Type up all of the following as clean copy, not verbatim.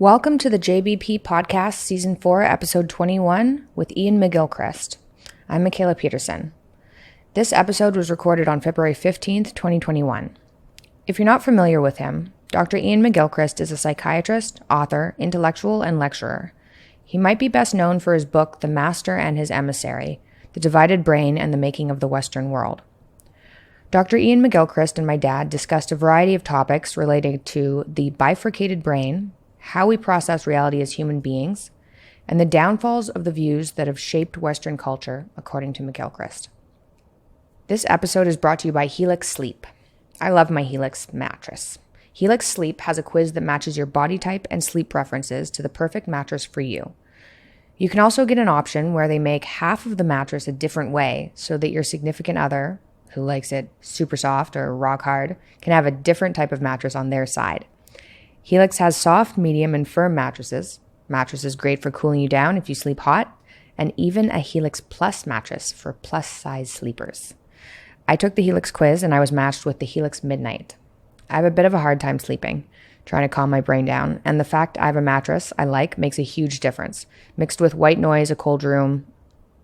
Welcome to the JBP Podcast, Season 4, Episode 21, with Iain McGilchrist. I'm Michaela Peterson. This episode was recorded on February 15th, 2021. If you're not familiar with him, Dr. Iain McGilchrist is a psychiatrist, author, intellectual, and lecturer. He might be best known for his book, The Master and His Emissary, The Divided Brain and the Making of the Western World. Dr. Iain McGilchrist and my dad discussed a variety of topics related to the bifurcated brain, how we process reality as human beings, and the downfalls of the views that have shaped Western culture, according to McGilchrist. This episode is brought to you by Helix Sleep. I love my Helix mattress. Helix Sleep has a quiz that matches your body type and sleep preferences to the perfect mattress for you. You can also get an option where they make half of the mattress a different way so that your significant other, who likes it super soft or rock hard, can have a different type of mattress on their side. Helix has soft, medium, and firm mattresses great for cooling you down if you sleep hot, and even a Helix Plus mattress for plus-size sleepers. I took the Helix quiz and I was matched with the Helix Midnight. I have a bit of a hard time sleeping, trying to calm my brain down, and the fact I have a mattress I like makes a huge difference. Mixed with white noise, a cold room,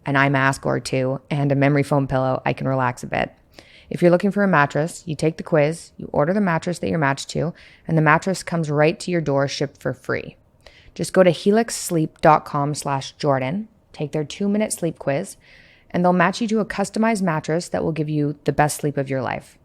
an eye mask or two, and a memory foam pillow, I can relax a bit. If you're looking for a mattress, you take the quiz, you order the mattress that you're matched to, and the mattress comes right to your door shipped for free. Just go to helixsleep.com/Jordan, take their 2-minute sleep quiz, and they'll match you to a customized mattress that will give you the best sleep of your life.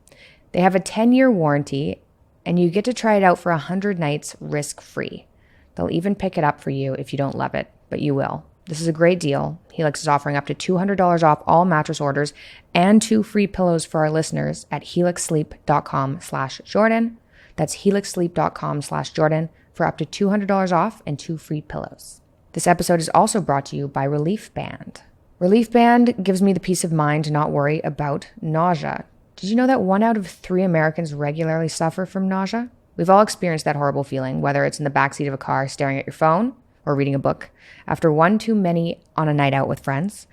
They have a 10-year warranty, and you get to try it out for 100 nights risk-free. They'll even pick it up for you if you don't love it, but you will. This is a great deal. Helix is offering up to $200 off all mattress orders and 2 free pillows for our listeners at helixsleep.com/Jordan. That's helixsleep.com/Jordan for up to $200 off and 2 free pillows. This episode is also brought to you by Relief Band. Relief Band gives me the peace of mind to not worry about nausea. Did you know that 1 out of 3 Americans regularly suffer from nausea? We've all experienced that horrible feeling, whether it's in the backseat of a car staring at your phone or reading a book, after one too many on a night out with friends,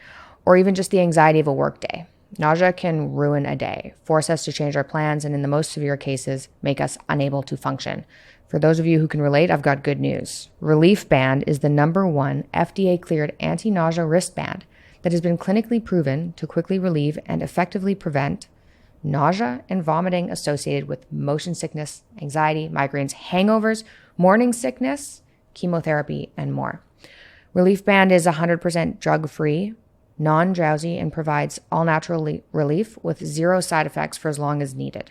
or even just the anxiety of a workday. Nausea can ruin a day, force us to change our plans, and in the most severe cases, make us unable to function. For those of you who can relate, I've got good news. Relief Band is the #1 FDA-cleared anti-nausea wristband that has been clinically proven to quickly relieve and effectively prevent nausea and vomiting associated with motion sickness, anxiety, migraines, hangovers, morning sickness, chemotherapy, and more. Relief Band is 100% drug-free, non-drowsy, and provides all-natural relief with 0 side effects for as long as needed.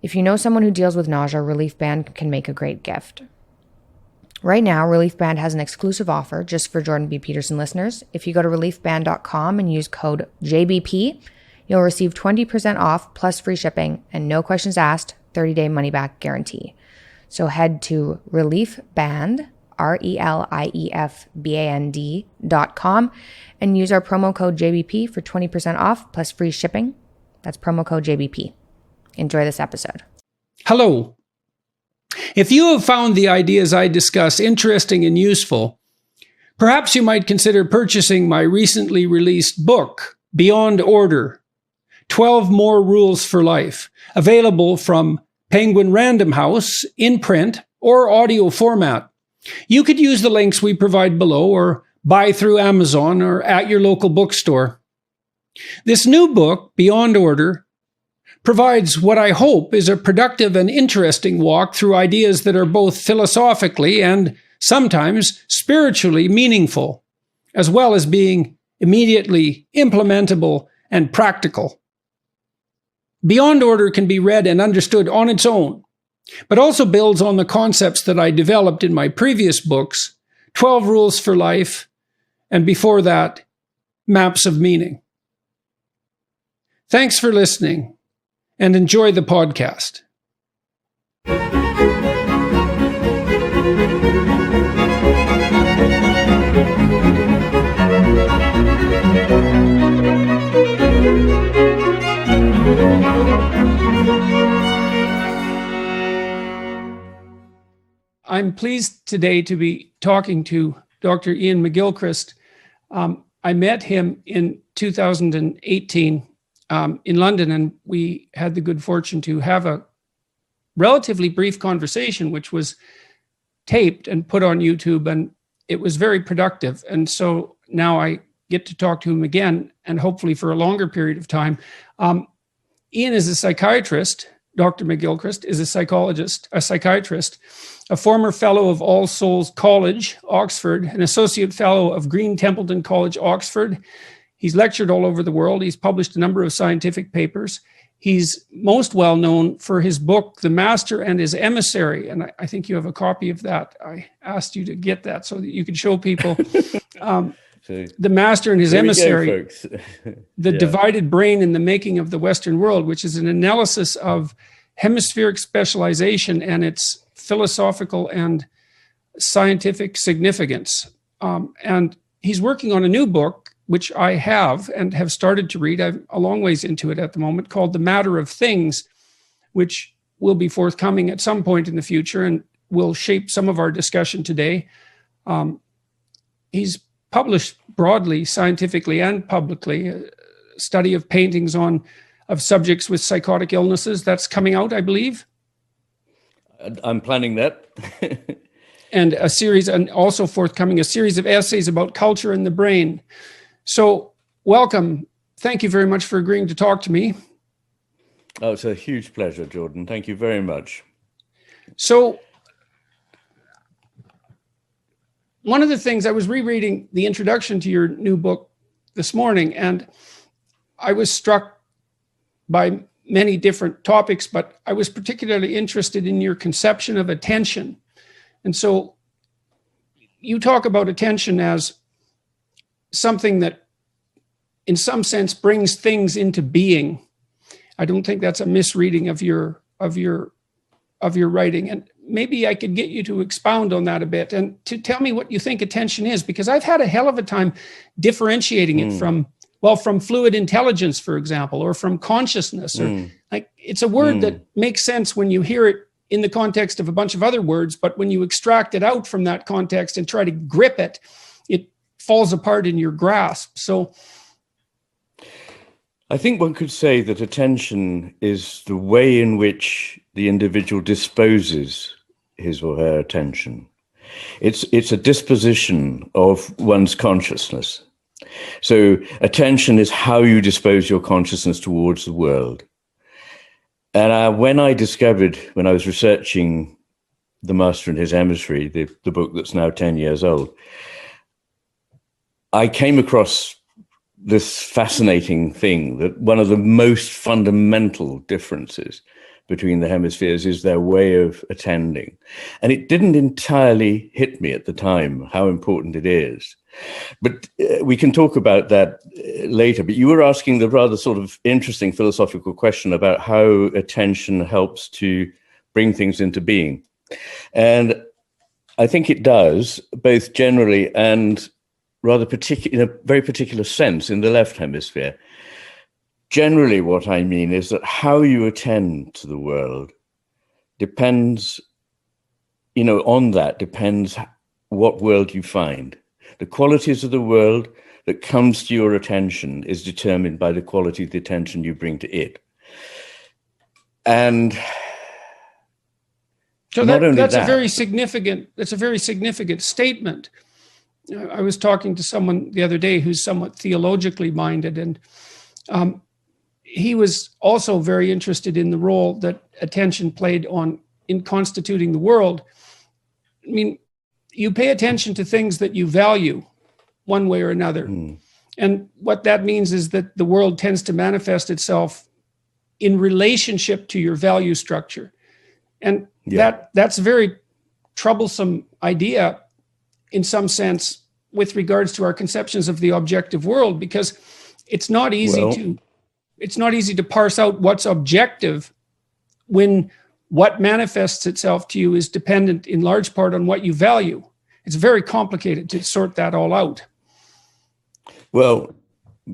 If you know someone who deals with nausea, Relief Band can make a great gift. Right now, Relief Band has an exclusive offer just for Jordan B. Peterson listeners. If you go to reliefband.com and use code JBP, you'll receive 20% off plus free shipping and no questions asked, 30-day money-back guarantee. So head to reliefband, reliefband.com, and use our promo code JBP for 20% off plus free shipping. That's promo code JBP. Enjoy this episode. Hello. If you have found the ideas I discuss interesting and useful, perhaps you might consider purchasing my recently released book, Beyond Order, 12 More Rules for Life, available from Penguin Random House in print or audio format. You could use the links we provide below or buy through Amazon or at your local bookstore. This new book, Beyond Order, provides what I hope is a productive and interesting walk through ideas that are both philosophically and sometimes spiritually meaningful, as well as being immediately implementable and practical. Beyond Order can be read and understood on its own, but also builds on the concepts that I developed in my previous books, 12 Rules for Life, and before that, Maps of Meaning. Thanks for listening, and enjoy the podcast. I'm pleased today to be talking to Dr. Iain McGilchrist. I met him in 2018 in London, and we had the good fortune to have a relatively brief conversation, which was taped and put on YouTube, and it was very productive. And so now I get to talk to him again, and hopefully for a longer period of time. Iain is a psychiatrist. Dr. McGilchrist is a psychiatrist, a former fellow of All Souls College, Oxford, an associate fellow of Green Templeton College, Oxford. He's lectured all over the world. He's published a number of scientific papers. He's most well known for his book, The Master and His Emissary. And I think you have a copy of that. I asked you to get that so that you could show people. The Master and His Emissary, The Divided Brain in the Making of the Western World, which is an analysis of hemispheric specialization and its philosophical and scientific significance. And he's working on a new book, which I have and have started to read. I'm a long ways into it at the moment, called The Matter of Things, which will be forthcoming at some point in the future and will shape some of our discussion today. He's published broadly, scientifically and publicly, a study of paintings of subjects with psychotic illnesses. That's coming out, I believe. I'm planning that. And also forthcoming, a series of essays about culture and the brain. So welcome. Thank you very much for agreeing to talk to me. Oh, it's a huge pleasure, Jordan. Thank you very much. So one of the things, I was rereading the introduction to your new book this morning, and I was struck by many different topics, but I was particularly interested in your conception of attention. And so you talk about attention as something that, in some sense, brings things into being. I don't think that's a misreading of your writing. And maybe I could get you to expound on that a bit and to tell me what you think attention is, because I've had a hell of a time differentiating it from fluid intelligence, for example, or from consciousness. Or like, it's a word that makes sense when you hear it in the context of a bunch of other words, but when you extract it out from that context and try to grip it, it falls apart in your grasp. So I think one could say that attention is the way in which the individual disposes his or her attention. It's a disposition of one's consciousness. So attention is how you dispose your consciousness towards the world. And when I was researching The Master and His Emissary, the book that's now 10 years old, I came across this fascinating thing that one of the most fundamental differences between the hemispheres is their way of attending. And it didn't entirely hit me at the time how important it is. But we can talk about that later. But you were asking the rather sort of interesting philosophical question about how attention helps to bring things into being. And I think it does, both generally and rather in a very particular sense in the left hemisphere. Generally, what I mean is that how you attend to the world depends, on that depends what world you find. The qualities of the world that comes to your attention is determined by the quality of the attention you bring to it. And so that's a very significant statement. I was talking to someone the other day who's somewhat theologically minded, and he was also very interested in the role that attention played in constituting the world. I mean, you pay attention to things that you value one way or another. And what that means is that the world tends to manifest itself in relationship to your value structure. And that's a very troublesome idea in some sense with regards to our conceptions of the objective world, because it's not easy to parse out what's objective when what manifests itself to you is dependent in large part on what you value. It's very complicated to sort that all out. Well,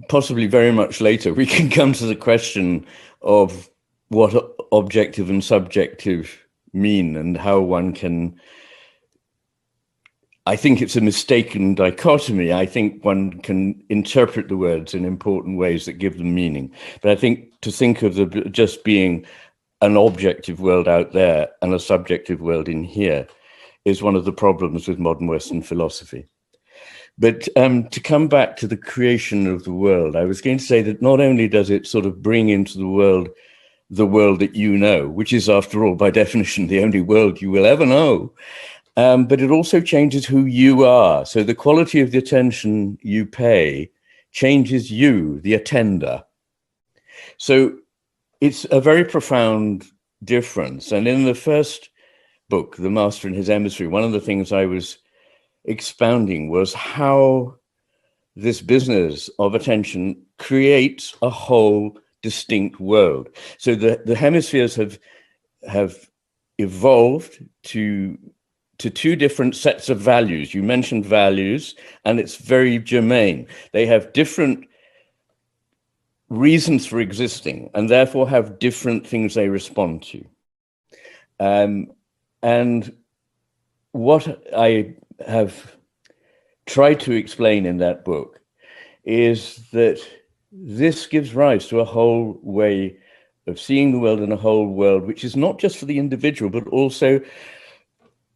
possibly very much later, we can come to the question of what objective and subjective mean and how one can. I think it's a mistaken dichotomy. I think one can interpret the words in important ways that give them meaning. But I think to think of just being an objective world out there and a subjective world in here is one of the problems with modern Western philosophy. But to come back to the creation of the world, I was going to say that not only does it sort of bring into the world that you know, which is, after all, by definition, the only world you will ever know, but it also changes who you are. So the quality of the attention you pay changes you, the attender. So it's a very profound difference. And in the first book, The Master and His Emissary, one of the things I was expounding was how this business of attention creates a whole distinct world. So the hemispheres have evolved to two different sets of values. You mentioned values, and it's very germane. They have different reasons for existing, and therefore have different things they respond to. And what I have tried to explain in that book is that this gives rise to a whole way of seeing the world, and a whole world which is not just for the individual, but also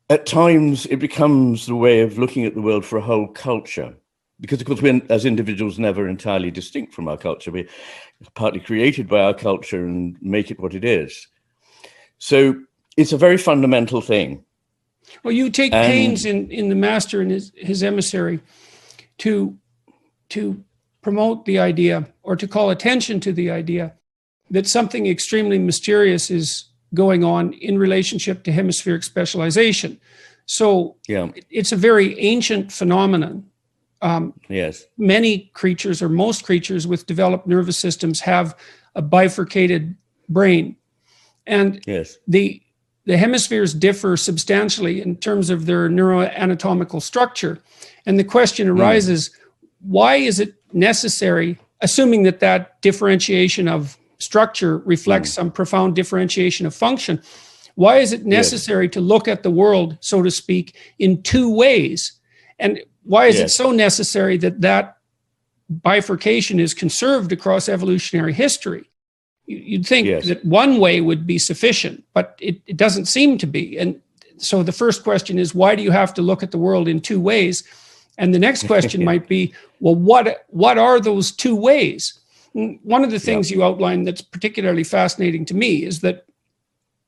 at times it becomes the way of looking at the world for a whole culture. Because, of course, we're, as individuals, never entirely distinct from our culture. We're partly created by our culture and make it what it is. So it's a very fundamental thing. Well, you take pains in The Master and his Emissary to promote the idea, or to call attention to the idea, that something extremely mysterious is going on in relationship to hemispheric specialization. So it's a very ancient phenomenon. Yes. Many creatures, or most creatures with developed nervous systems, have a bifurcated brain. And yes, the hemispheres differ substantially in terms of their neuroanatomical structure. And the question arises, why is it necessary, assuming that differentiation of structure reflects some profound differentiation of function, why is it necessary to look at the world, so to speak, in two ways? And why is it so necessary that bifurcation is conserved across evolutionary history? You'd think that one way would be sufficient, but it doesn't seem to be. And so the first question is, why do you have to look at the world in two ways? And the next question might be, well, what are those two ways? One of the things you outlined that's particularly fascinating to me is that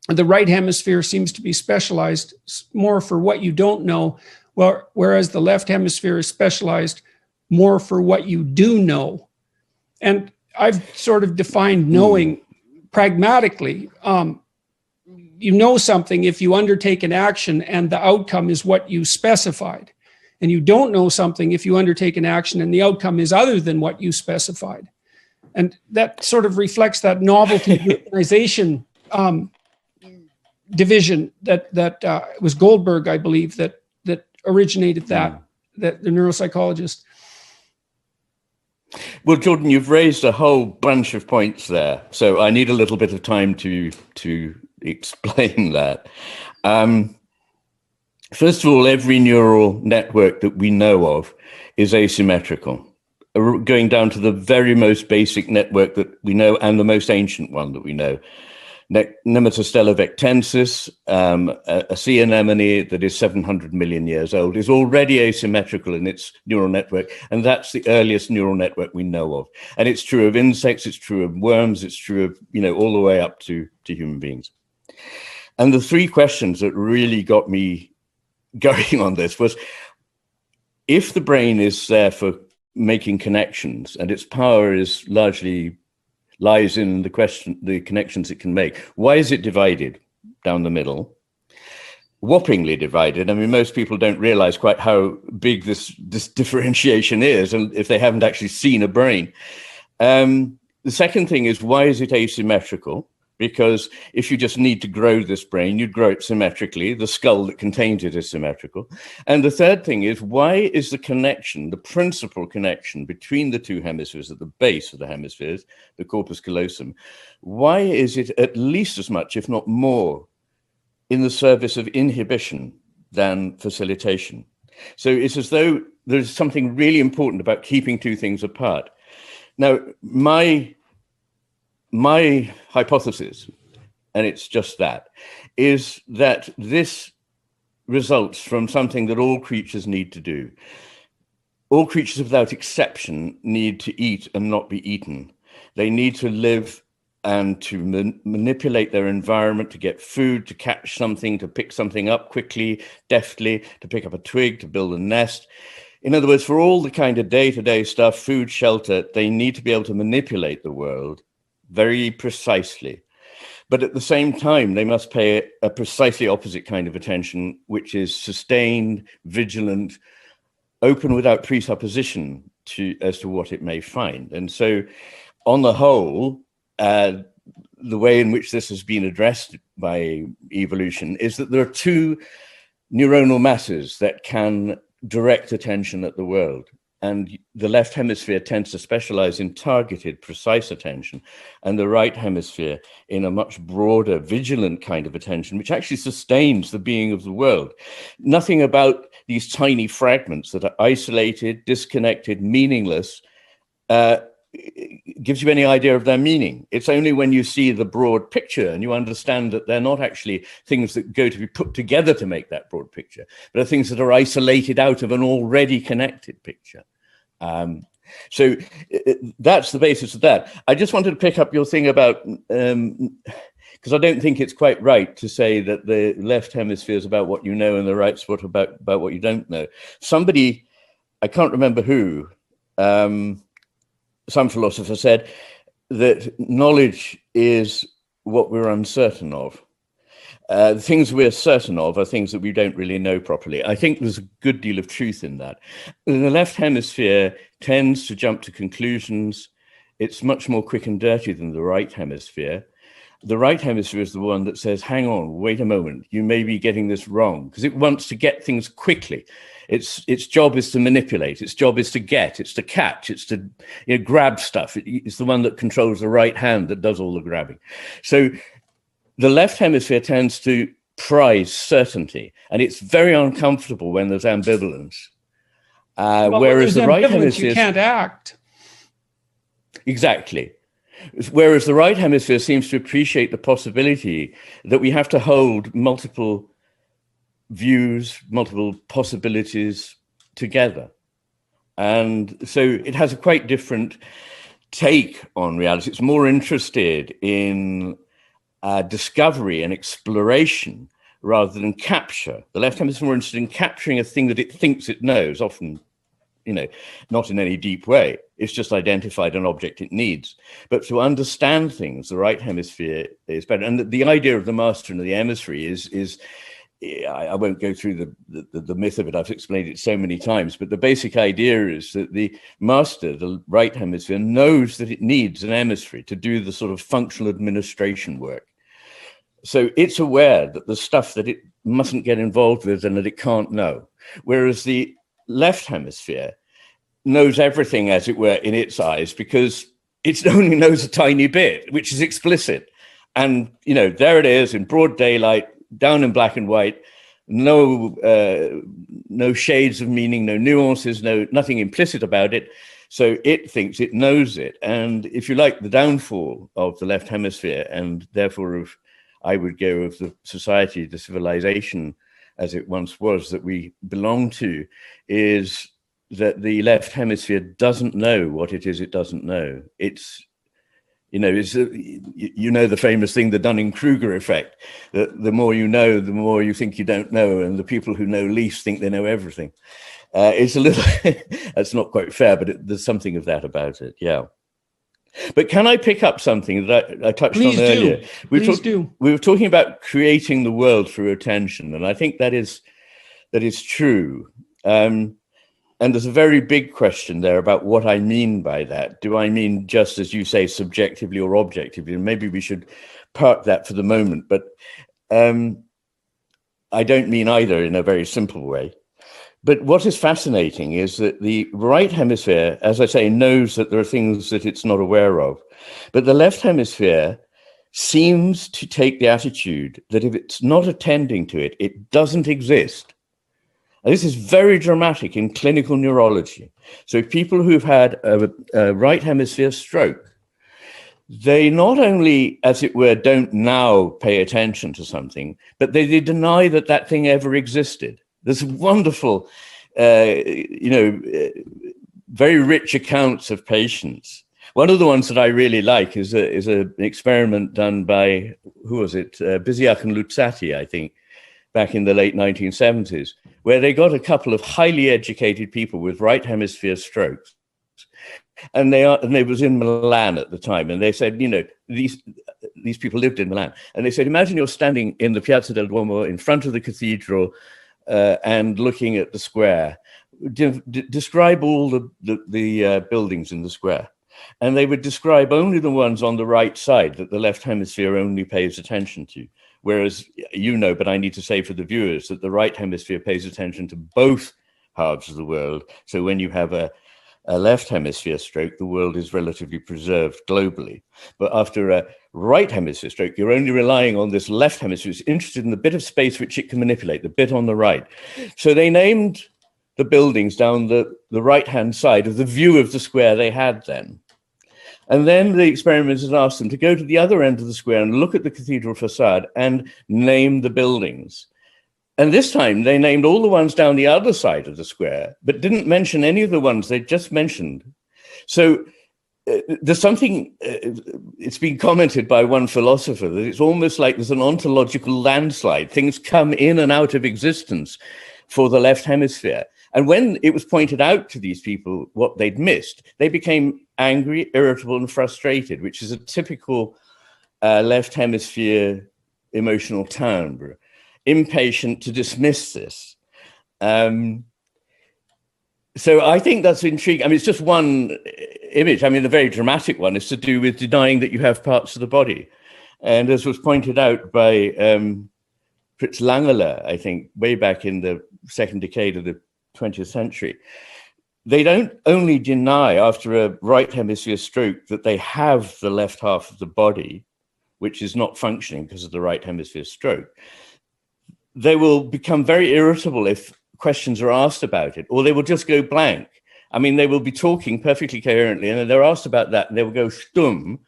the right hemisphere seems to be specialized more for what you don't know, whereas the left hemisphere is specialized more for what you do know. And I've sort of defined knowing pragmatically. You know something if you undertake an action and the outcome is what you specified. And you don't know something if you undertake an action and the outcome is other than what you specified. And that sort of reflects that novelty organization division that was Goldberg, I believe, that originated that the neuropsychologist. Well, Jordan, you've raised a whole bunch of points there, so I need a little bit of time to explain that. First of all, every neural network that we know of is asymmetrical, going down to the very most basic network that we know, and the most ancient one that we know. Nematostella vectensis, a sea anemone that is 700 million years old, is already asymmetrical in its neural network, and that's the earliest neural network we know of. And it's true of insects, it's true of worms, it's true of, all the way up to human beings. And the three questions that really got me going on this was, if the brain is there for making connections, and its power is largely lies in the connections it can make, why is it divided down the middle? Whoppingly divided. I mean, most people don't realize quite how big this differentiation is, and if they haven't actually seen a brain. The second thing is, why is it asymmetrical? Because if you just need to grow this brain, you'd grow it symmetrically. The skull that contains it is symmetrical. And the third thing is, why is the connection, the principal connection between the two hemispheres at the base of the hemispheres, the corpus callosum, why is it at least as much, if not more, in the service of inhibition than facilitation? So it's as though there's something really important about keeping two things apart. Now, my hypothesis, and it's just that, is that this results from something that all creatures need to do. All creatures without exception need to eat and not be eaten. They need to live and to manipulate their environment, to get food, to catch something, to pick something up quickly, deftly, to pick up a twig, to build a nest. In other words, for all the kind of day-to-day stuff, food, shelter, they need to be able to manipulate the world very precisely. But at the same time, they must pay a precisely opposite kind of attention, which is sustained, vigilant, open without presupposition as to what it may find. And so on the whole, the way in which this has been addressed by evolution is that there are two neuronal masses that can direct attention at the world. And the left hemisphere tends to specialize in targeted, precise attention, and the right hemisphere in a much broader, vigilant kind of attention, which actually sustains the being of the world. Nothing about these tiny fragments that are isolated, disconnected, meaningless, gives you any idea of their meaning. It's only when you see the broad picture and you understand that they're not actually things that go to be put together to make that broad picture, but are things that are isolated out of an already connected picture. So that's the basis of that. I just wanted to pick up your thing about, because I don't think it's quite right to say that the left hemisphere is about what you know and the right spot about what you don't know. Somebody, I can't remember who, some philosopher said that knowledge is what we're uncertain of. The things we're certain of are things that we don't really know properly. I think there's a good deal of truth in that. The left hemisphere tends to jump to conclusions. It's much more quick and dirty than the right hemisphere. The right hemisphere is the one that says, hang on, wait a moment, you may be getting this wrong, because it wants to get things quickly. Its job is to manipulate. Its job is to get. It's to catch. It's to grab stuff. It's the one that controls the right hand that does all the grabbing. So the left hemisphere tends to prize certainty, and it's very uncomfortable when there's ambivalence. Whereas the right hemisphere, you can't act. Exactly. Whereas the right hemisphere seems to appreciate the possibility that we have to hold multiple views, multiple possibilities together. And so it has a quite different take on reality. It's more interested in discovery and exploration rather than capture. The left hemisphere is more interested in capturing a thing that it thinks it knows, often, not in any deep way. It's just identified an object it needs. But to understand things, the right hemisphere is better. And the idea of the master and the emissary is I won't go through the myth of it. I've explained it so many times, but the basic idea is that the master, the right hemisphere, knows that it needs an emissary to do the sort of functional administration work. So it's aware that the stuff that it mustn't get involved with and that it can't know. Whereas the left hemisphere knows everything, as it were, in its eyes, because it only knows a tiny bit, which is explicit. And, there it is in broad daylight, down in black and white, no shades of meaning, no nuances, nothing implicit about it. So it thinks it knows it. And if you like, the downfall of the left hemisphere, and therefore I would go of the society, the civilization as it once was that we belong to, is that the left hemisphere doesn't know what it is it doesn't know. It's the famous thing, the Dunning-Kruger effect, that the more you know, the more you think you don't know, and the people who know least think they know everything. It's a little, that's not quite fair, but there's something of that about it, yeah. But can I pick up something that I touched on earlier? Please do. We were talking about creating the world through attention, and I think that is true. And there's a very big question there about what I mean by that. Do I mean just, as you say, subjectively or objectively? And maybe we should park that for the moment. But I don't mean either in a very simple way. But what is fascinating is that the right hemisphere, as I say, knows that there are things that it's not aware of. But the left hemisphere seems to take the attitude that if it's not attending to it, it doesn't exist. And this is very dramatic in clinical neurology. So people who've had a right hemisphere stroke, they not only, as it were, don't now pay attention to something, but they deny that that thing ever existed. There's wonderful, very rich accounts of patients. One of the ones that I really like is an experiment done by, who was it? Biziak and Luzzati, I think, back in the late 1970s, where they got a couple of highly educated people with right hemisphere strokes. And they was in Milan at the time, and they said, these people lived in Milan, and they said, imagine you're standing in the Piazza del Duomo in front of the cathedral and looking at the square. Describe all the buildings in the square, and they would describe only the ones on the right side that the left hemisphere only pays attention to. Whereas, but I need to say for the viewers that the right hemisphere pays attention to both halves of the world. So when you have a left hemisphere stroke, the world is relatively preserved globally. But after a right hemisphere stroke, you're only relying on this left hemisphere. It's interested in the bit of space which it can manipulate, the bit on the right. So they named the buildings down the right-hand side of the view of the square they had then. And then the experimenters asked them to go to the other end of the square and look at the cathedral facade and name the buildings. And this time they named all the ones down the other side of the square, but didn't mention any of the ones they just mentioned. So there's something, it's been commented by one philosopher, that it's almost like there's an ontological landslide. Things come in and out of existence for the left hemisphere. And when it was pointed out to these people what they'd missed, they became angry, irritable, and frustrated, which is a typical left hemisphere emotional timbre. Impatient to dismiss this. So I think that's intriguing. I mean, it's just one image. I mean, the very dramatic one is to do with denying that you have parts of the body. And as was pointed out by Fritz Langeler, I think, way back in the second decade of the 20th century, they don't only deny after a right hemisphere stroke that they have the left half of the body, which is not functioning because of the right hemisphere stroke. They will become very irritable if questions are asked about it, or they will just go blank. I mean, they will be talking perfectly coherently, and then they're asked about that, and they will go stumm,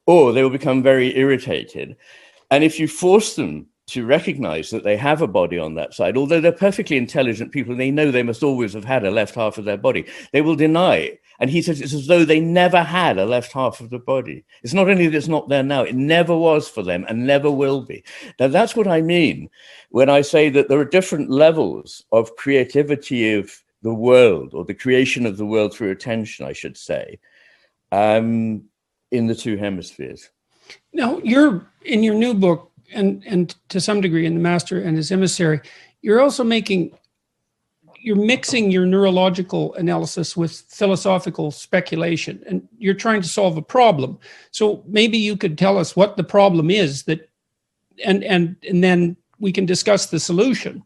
or they will become very irritated. And if you force them to recognize that they have a body on that side, although they're perfectly intelligent people, and they know they must always have had a left half of their body, they will deny it. And he says it's as though they never had a left half of the body. It's not only that it's not there now, it never was for them and never will be. Now, that's what I mean when I say that there are different levels of creativity of the world, or the creation of the world through attention, I should say, in the two hemispheres. Now, you're in your new book, and to some degree in The Master and His Emissary, you're mixing your neurological analysis with philosophical speculation, and you're trying to solve a problem. So maybe you could tell us what the problem is, that, and then we can discuss the solution.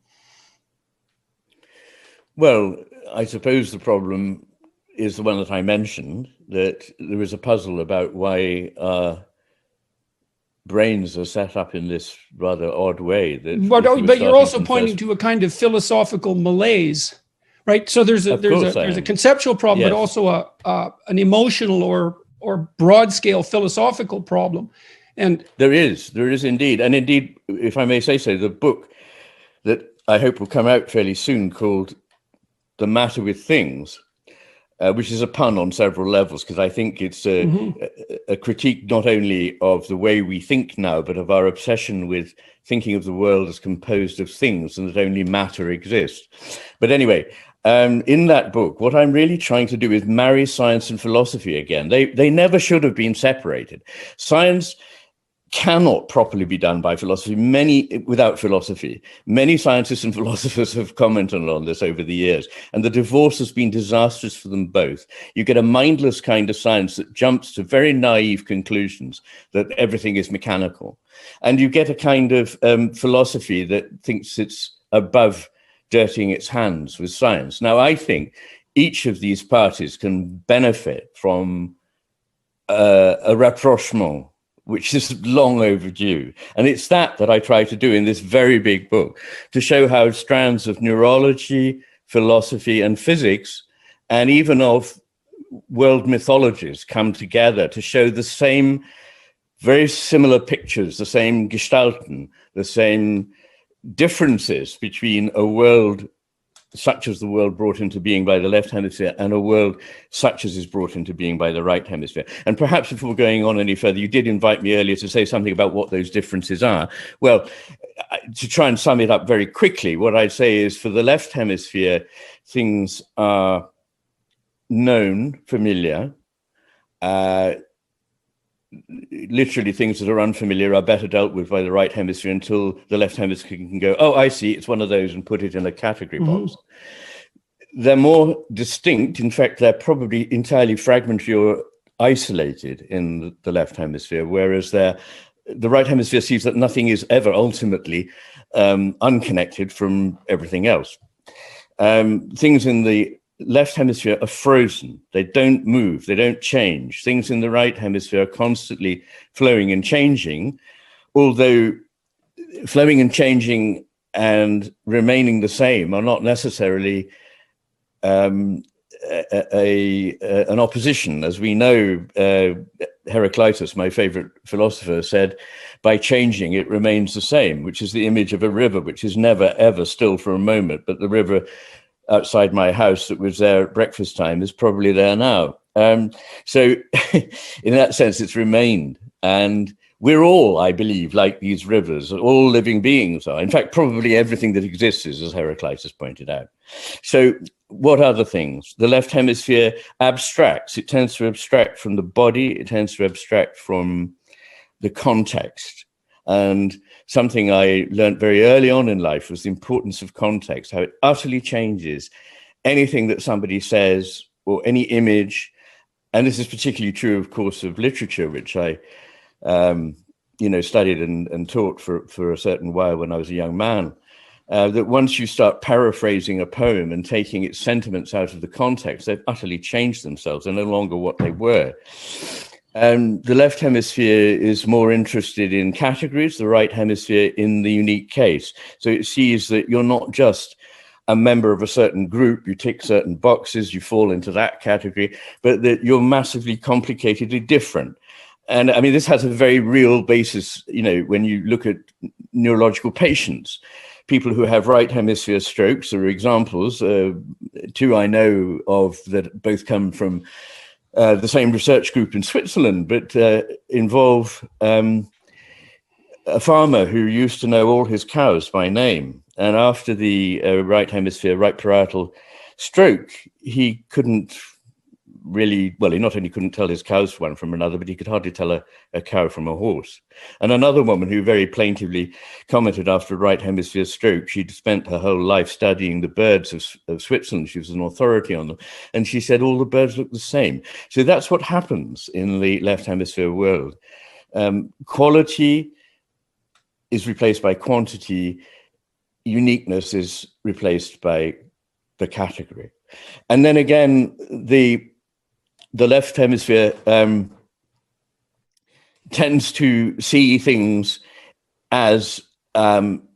Well, I suppose the problem is the one that I mentioned, that there is a puzzle about why brains are set up in this rather odd way. But you're also pointing to a kind of philosophical malaise, right? So there's a conceptual problem, yes, but also an emotional or broad scale philosophical problem. And there is indeed. And indeed, if I may say so, the book that I hope will come out fairly soon, called The Matter with Things, which is a pun on several levels, because I think it's a critique not only of the way we think now, but of our obsession with thinking of the world as composed of things and that only matter exists. But anyway, in that book, what I'm really trying to do is marry science and philosophy again. They never should have been separated. Science cannot properly be done by philosophy. Without philosophy. Many scientists and philosophers have commented on this over the years, and the divorce has been disastrous for them both. You get a mindless kind of science that jumps to very naive conclusions that everything is mechanical. And you get a kind of philosophy that thinks it's above dirtying its hands with science. Now, I think each of these parties can benefit from a rapprochement, which is long overdue. And it's that I try to do in this very big book, to show how strands of neurology, philosophy, and physics, and even of world mythologies come together to show the same very similar pictures, the same gestalten, the same differences between a world such as the world brought into being by the left hemisphere and a world such as is brought into being by the right hemisphere. And perhaps before going on any further, you did invite me earlier to say something about what those differences are. Well, to try and sum it up very quickly, what I'd say is for the left hemisphere, things are known, familiar. Literally, things that are unfamiliar are better dealt with by the right hemisphere until the left hemisphere can go, oh, I see, it's one of those, and put it in a category box. They're more distinct. In fact, they're probably entirely fragmentary or isolated in the left hemisphere, whereas the right hemisphere sees that nothing is ever ultimately unconnected from everything else. Things in the left hemisphere are frozen. They don't move. They don't change. Things in the right hemisphere are constantly flowing and changing, although flowing and changing and remaining the same are not necessarily an opposition. As we know, Heraclitus, my favorite philosopher, said, by changing, it remains the same, which is the image of a river, which is never, ever still for a moment. But the river outside my house that was there at breakfast time is probably there now. So in that sense, it's remained. And we're all, I believe, like these rivers, all living beings are. In fact, probably everything that exists is, as Heraclitus pointed out. So what are the things? The left hemisphere abstracts. It tends to abstract from the body. It tends to abstract from the context. And something I learned very early on in life was the importance of context, how it utterly changes anything that somebody says or any image. And this is particularly true, of course, of literature, which I studied and taught for a certain while when I was a young man. That once you start paraphrasing a poem and taking its sentiments out of the context, they've utterly changed themselves. They're no longer what they were. The left hemisphere is more interested in categories, the right hemisphere in the unique case. So it sees that you're not just a member of a certain group, you tick certain boxes, you fall into that category, but that you're massively complicatedly different. And I mean, this has a very real basis, when you look at neurological patients. People who have right hemisphere strokes are examples, two I know of that both come from the same research group in Switzerland, but involve a farmer who used to know all his cows by name. And after the right hemisphere, right parietal stroke, he couldn't really, he not only couldn't tell his cows one from another, but he could hardly tell a cow from a horse. And another woman who very plaintively commented after a right hemisphere stroke, she'd spent her whole life studying the birds of Switzerland. She was an authority on them. And she said, all the birds look the same. So that's what happens in the left hemisphere world. Quality is replaced by quantity. Uniqueness is replaced by the category. And then again, the left hemisphere tends to see things as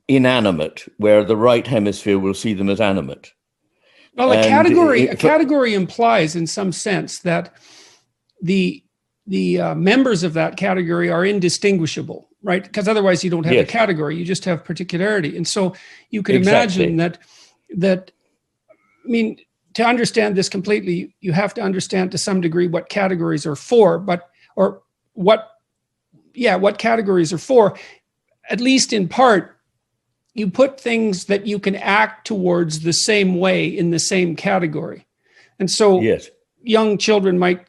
inanimate, where the right hemisphere will see them as animate. Well, a category implies, in some sense, that the members of that category are indistinguishable, right? Because otherwise, you don't have a category; you just have particularity. And so, you can imagine that. I mean, to understand this completely, you have to understand to some degree what categories are for, what categories are for. At least in part, you put things that you can act towards the same way in the same category. And so young children might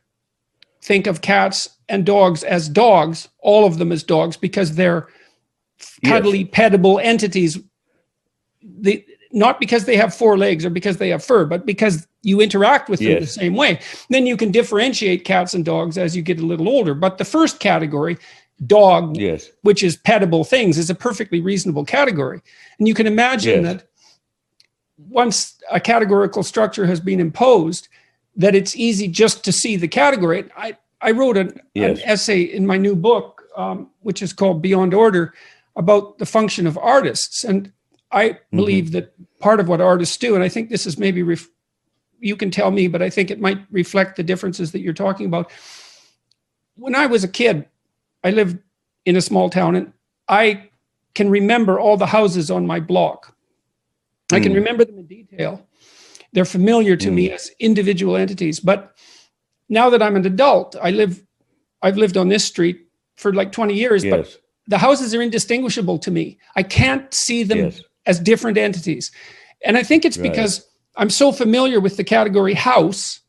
think of cats and dogs as dogs, all of them as dogs, because they're cuddly, pettable entities. Not because they have four legs or because they have fur, but because you interact with them the same way. Then you can differentiate cats and dogs as you get a little older. But the first category, dog, which is pettable things, is a perfectly reasonable category. And you can imagine that once a categorical structure has been imposed, that it's easy just to see the category. I wrote an essay in my new book, which is called Beyond Order, about the function of artists. And I believe that part of what artists do, and I think this is maybe you can tell me, but I think it might reflect the differences that you're talking about. When I was a kid, I lived in a small town, and I can remember all the houses on my block. I can remember them in detail. They're familiar to me as individual entities. But now that I'm an adult, I've lived on this street for like 20 years, but the houses are indistinguishable to me. I can't see them as different entities. And I think it's because I'm so familiar with the category house,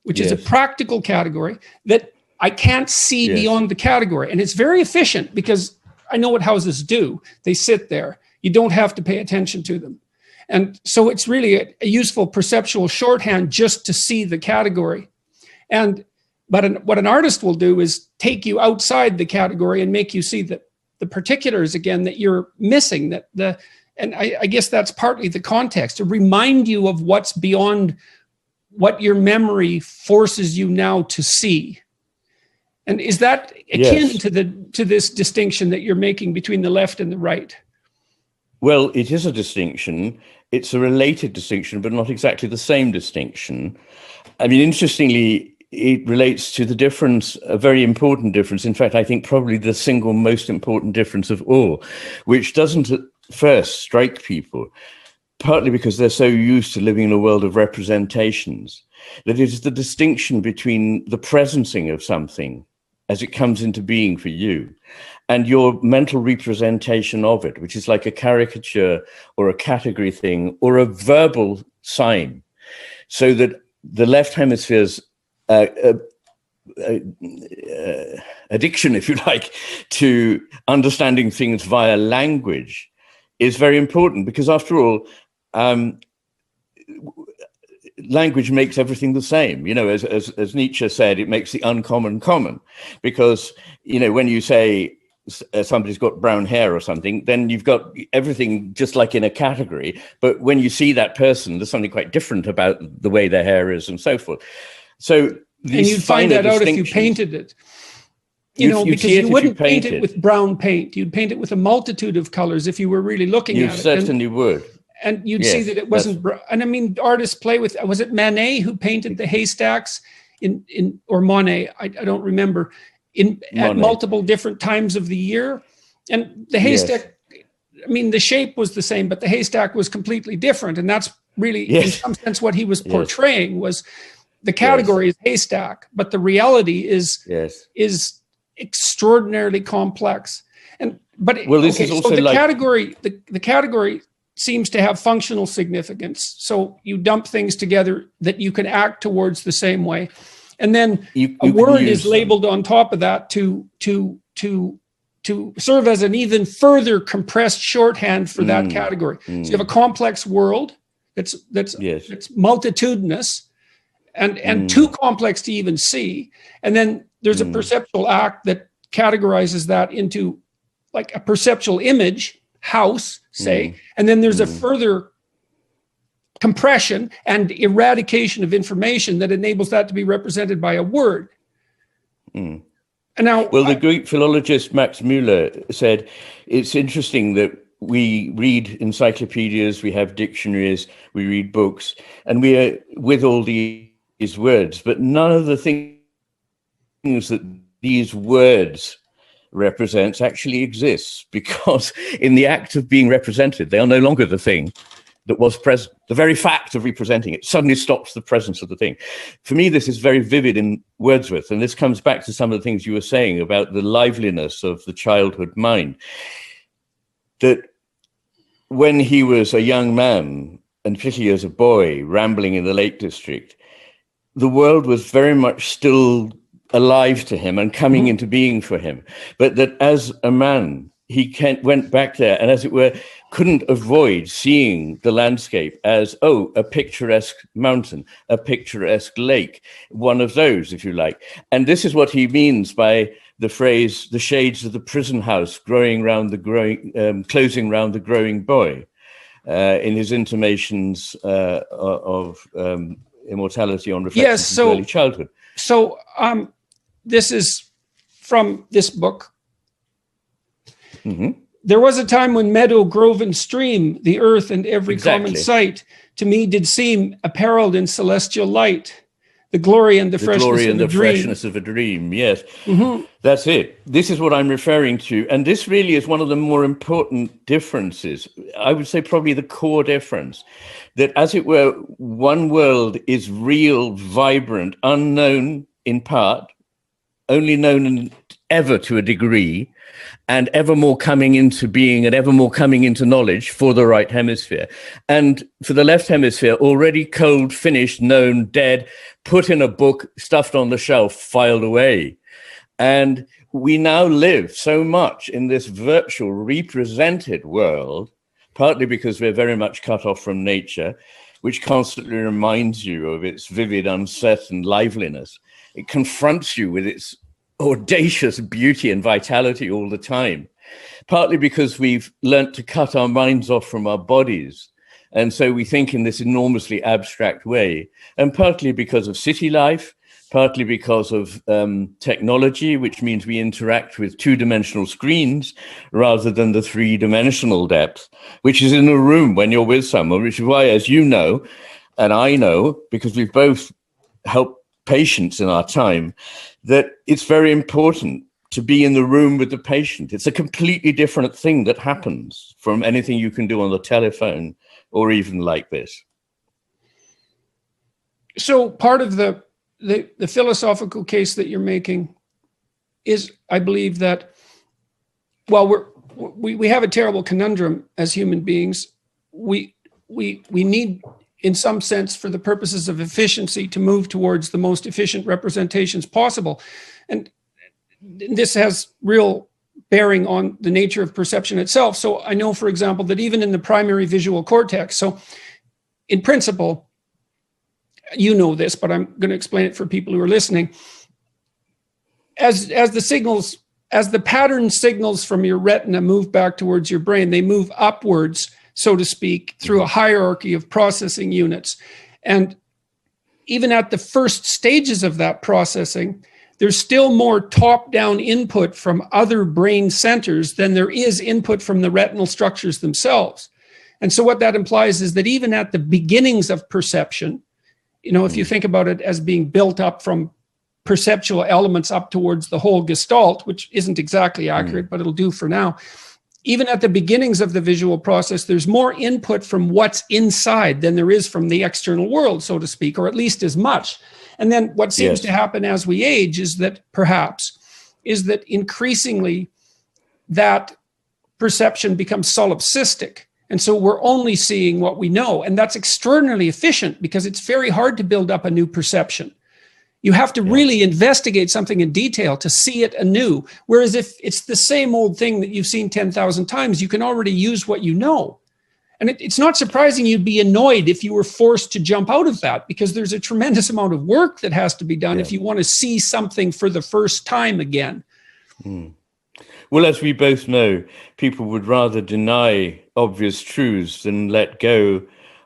which is a practical category, that I can't see beyond the category. And it's very efficient because I know what houses do. They sit there. You don't have to pay attention to them. And so it's really a useful perceptual shorthand just to see the category. But what an artist will do is take you outside the category and make you see the particulars again that you're missing. And I guess that's partly the context, to remind you of what's beyond what your memory forces you now to see. And is that akin to this distinction that you're making between the left and the right? Well, it is a distinction. It's a related distinction, but not exactly the same distinction. I mean, interestingly, it relates to the difference, a very important difference. In fact, I think probably the single most important difference of all, which doesn't at first strike people, partly because they're so used to living in a world of representations, that it is the distinction between the presencing of something as it comes into being for you, and your mental representation of it, which is like a caricature or a category thing or a verbal sign. So that the left hemisphere's addiction, if you like, to understanding things via language is very important, because after all, language makes everything the same. As Nietzsche said, it makes the uncommon common, because, when you say somebody's got brown hair or something, then you've got everything just like in a category. But when you see that person, there's something quite different about the way their hair is and so forth. So and you'd find that out if you painted it. Because you wouldn't paint it with brown paint. You'd paint it with a multitude of colors if you were really looking at it. You certainly would. And you'd see that it wasn't, and I mean, artists play with, was it Manet who painted the haystacks or Monet? I don't remember, at multiple different times of the year. And the haystack, I mean, the shape was the same, but the haystack was completely different. And that's really, in some sense, what he was portraying was the category is haystack, but the reality is extraordinarily complex. This is also the category seems to have functional significance. So you dump things together that you can act towards the same way. And then a word is labeled on top of that to serve as an even further compressed shorthand for that category. So you have a complex world that's multitudinous and too complex to even see. And then there's a perceptual act that categorizes that into like a perceptual image, house, say, and then there's a further compression and eradication of information that enables that to be represented by a word. And now, the Greek philologist Max Müller said, it's interesting that we read encyclopedias, we have dictionaries, we read books, and we are with all these words, but none of the things that these words represents actually exists, because in the act of being represented, they are no longer the thing that was present. The very fact of representing it suddenly stops the presence of the thing. For me, this is very vivid in Wordsworth, and this comes back to some of the things you were saying about the liveliness of the childhood mind, that when he was a young man, and particularly as a boy, rambling in the Lake District, the world was very much still alive to him and coming into being for him. But that as a man, he went back there and, as it were, couldn't avoid seeing the landscape as, a picturesque mountain, a picturesque lake, one of those, if you like. And this is what he means by the phrase, the shades of the prison house closing round the growing boy, in his intimations of immortality on reflections of early childhood. So this is from this book. There was a time when meadow, grove, and stream, the earth and every common sight, to me did seem apparelled in celestial light, the glory and the freshness of a dream. Yes, that's it. This is what I'm referring to. And this really is one of the more important differences. I would say probably the core difference, that as it were, one world is real, vibrant, unknown in part, only known ever to a degree, and ever more coming into being and ever more coming into knowledge for the right hemisphere. And for the left hemisphere, already cold, finished, known, dead, put in a book, stuffed on the shelf, filed away. And we now live so much in this virtual represented world, partly because we're very much cut off from nature, which constantly reminds you of its vivid, uncertain liveliness. It confronts you with its audacious beauty and vitality all the time, partly because we've learnt to cut our minds off from our bodies. And so we think in this enormously abstract way, and partly because of city life, partly because of technology, which means we interact with two-dimensional screens rather than the three-dimensional depth, which is in a room when you're with someone, which is why, as you know, and I know, because we've both helped patients in our time, that it's very important to be in the room with the patient. It's a completely different thing that happens from anything you can do on the telephone or even like this. So part of the philosophical case that you're making is, I believe, that while we have a terrible conundrum as human beings, we need, in some sense, for the purposes of efficiency, to move towards the most efficient representations possible. And this has real bearing on the nature of perception itself. So I know, for example, that even in the primary visual cortex, so in principle, you know this, but I'm going to explain it for people who are listening. As the pattern signals from your retina move back towards your brain, they move upwards, so to speak, through a hierarchy of processing units. And even at the first stages of that processing, there's still more top-down input from other brain centers than there is input from the retinal structures themselves. And so what that implies is that even at the beginnings of perception, if you think about it as being built up from perceptual elements up towards the whole gestalt, which isn't exactly accurate, but it'll do for now. Even at the beginnings of the visual process, there's more input from what's inside than there is from the external world, so to speak, or at least as much. And then what seems to happen as we age is that increasingly that perception becomes solipsistic. And so we're only seeing what we know. And that's extraordinarily efficient because it's very hard to build up a new perception. You have to really investigate something in detail to see it anew. Whereas if it's the same old thing that you've seen 10,000 times, you can already use what you know. And it's not surprising you'd be annoyed if you were forced to jump out of that, because there's a tremendous amount of work that has to be done if you want to see something for the first time again. Well, as we both know, people would rather deny obvious truths than let go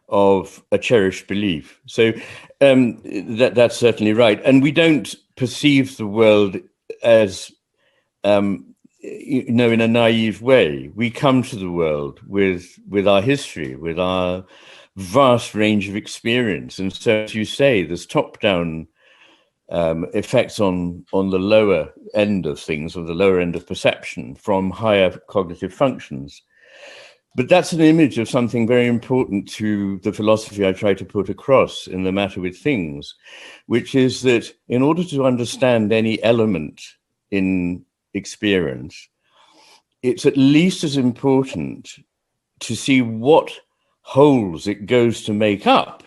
of a cherished belief. So that's certainly right. And we don't perceive the world as, in a naive way. We come to the world with our history, with our vast range of experience. And so, as you say, there's top-down effects on the lower end of things, or the lower end of perception from higher cognitive functions. But that's an image of something very important to the philosophy I try to put across in The Matter with Things, which is that in order to understand any element in experience, it's at least as important to see what holes it goes to make up,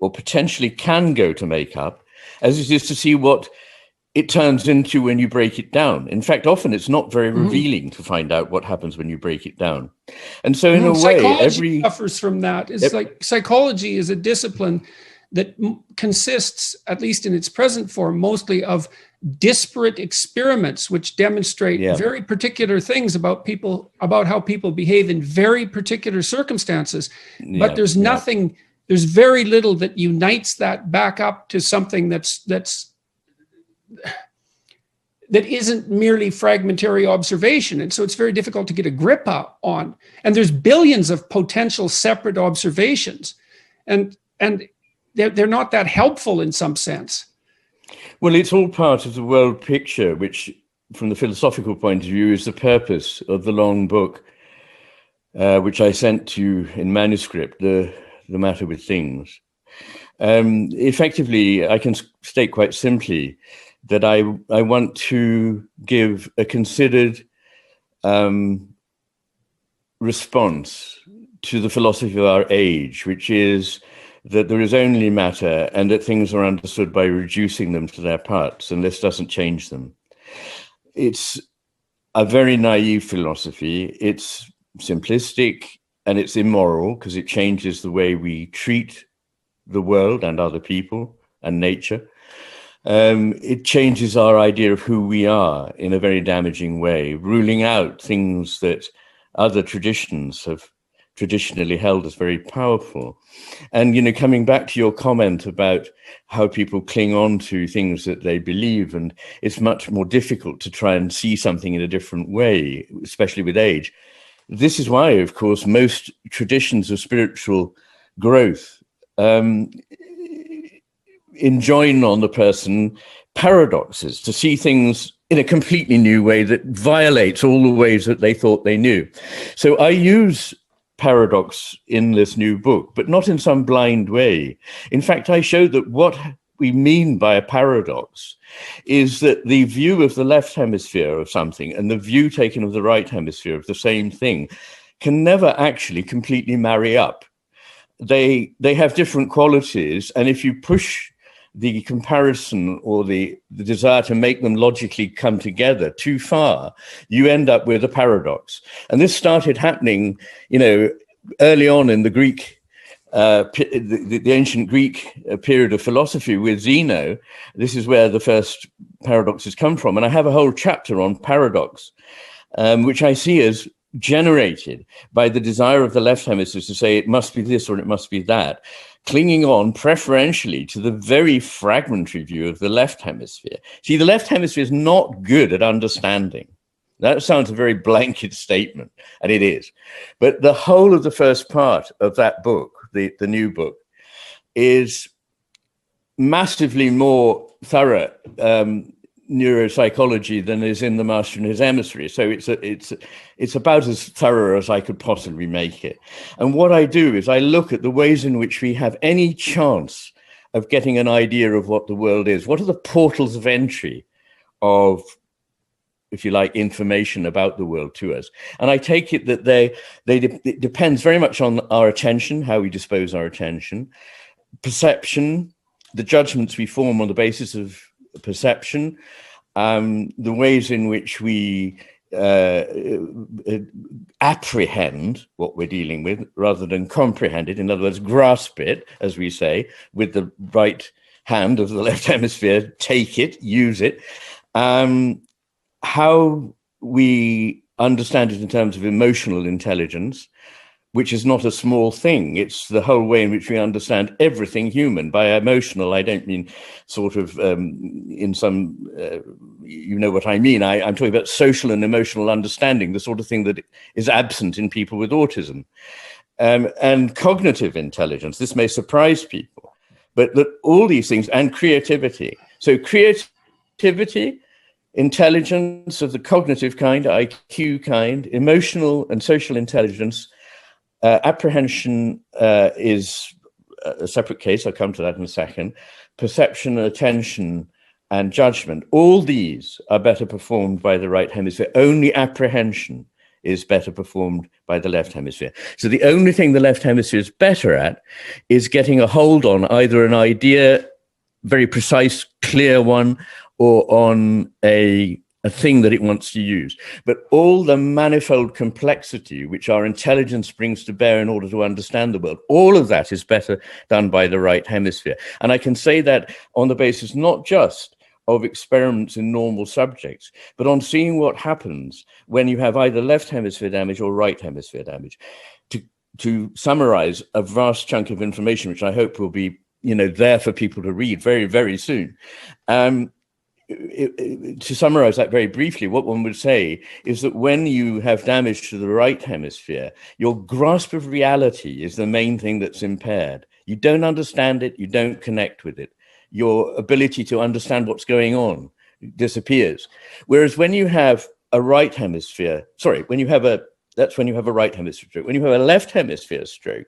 or potentially can go to make up, as it is to see what it turns into when you break it down. In fact, often it's not very revealing to find out what happens when you break it down. And so in a way, psychology suffers from that. It's like psychology is a discipline that consists, at least in its present form, mostly of disparate experiments which demonstrate very particular things about people, about how people behave in very particular circumstances. But there's nothing, there's very little that unites that back up to something that's that isn't merely fragmentary observation. And so it's very difficult to get a grip on. And there's billions of potential separate observations. And they're not that helpful in some sense. Well, it's all part of the world picture, which, from the philosophical point of view, is the purpose of the long book, which I sent to you in manuscript, The Matter with Things. Effectively, I can state quite simply that I want to give a considered response to the philosophy of our age, which is that there is only matter and that things are understood by reducing them to their parts, and this doesn't change them. It's a very naive philosophy. It's simplistic and it's immoral because it changes the way we treat the world and other people and nature. It changes our idea of who we are in a very damaging way, ruling out things that other traditions have traditionally held as very powerful. And, coming back to your comment about how people cling on to things that they believe, and it's much more difficult to try and see something in a different way, especially with age. This is why, of course, most traditions of spiritual growth enjoin on the person paradoxes, to see things in a completely new way that violates all the ways that they thought they knew. So I use paradox in this new book, but not in some blind way. In fact, I show that what we mean by a paradox is that the view of the left hemisphere of something and the view taken of the right hemisphere of the same thing can never actually completely marry up. They have different qualities, and if you push the comparison or the desire to make them logically come together too far, you end up with a paradox. And this started happening, early on in the Greek, the ancient Greek period of philosophy with Zeno. This is where the first paradoxes come from. And I have a whole chapter on paradox, which I see as generated by the desire of the left hemisphere to say it must be this or it must be that, clinging on preferentially to the very fragmentary view of the left hemisphere. See, the left hemisphere is not good at understanding. That sounds a very blanket statement, and it is. But the whole of the first part of that book, the new book, is massively more thorough neuropsychology than is in The Master and His Emissary. So it's about as thorough as I could possibly make it. And what I do is I look at the ways in which we have any chance of getting an idea of what the world is. What are the portals of entry of, if you like, information about the world to us? And I take it that it depends very much on our attention, how we dispose our attention, perception, the judgments we form on the basis of perception, the ways in which we apprehend what we're dealing with rather than comprehend it. In other words, grasp it, as we say, with the right hand of the left hemisphere, take it, use it. How we understand it in terms of emotional intelligence, which is not a small thing. It's the whole way in which we understand everything human. By emotional, I don't mean sort of in some, you know what I mean. I'm talking about social and emotional understanding, the sort of thing that is absent in people with autism. And cognitive intelligence, this may surprise people, but that all these things, and creativity. So creativity, intelligence of the cognitive kind, IQ kind, emotional and social intelligence, apprehension is a separate case. I'll come to that in a second. Perception, attention, and judgment. All these are better performed by the right hemisphere. Only apprehension is better performed by the left hemisphere. So the only thing the left hemisphere is better at is getting a hold on either an idea, very precise, clear one, or on a thing that it wants to use. But all the manifold complexity which our intelligence brings to bear in order to understand the world, all of that is better done by the right hemisphere. And I can say that on the basis not just of experiments in normal subjects, but on seeing what happens when you have either left hemisphere damage or right hemisphere damage. To summarize a vast chunk of information, which I hope will be there for people to read very, very soon. to summarize that very briefly, what one would say is that when you have damage to the right hemisphere, your grasp of reality is the main thing that's impaired. You don't understand it, you don't connect with it. Your ability to understand what's going on disappears. Whereas when you have a right hemisphere, that's when you have a right hemisphere stroke. When you have a left hemisphere stroke,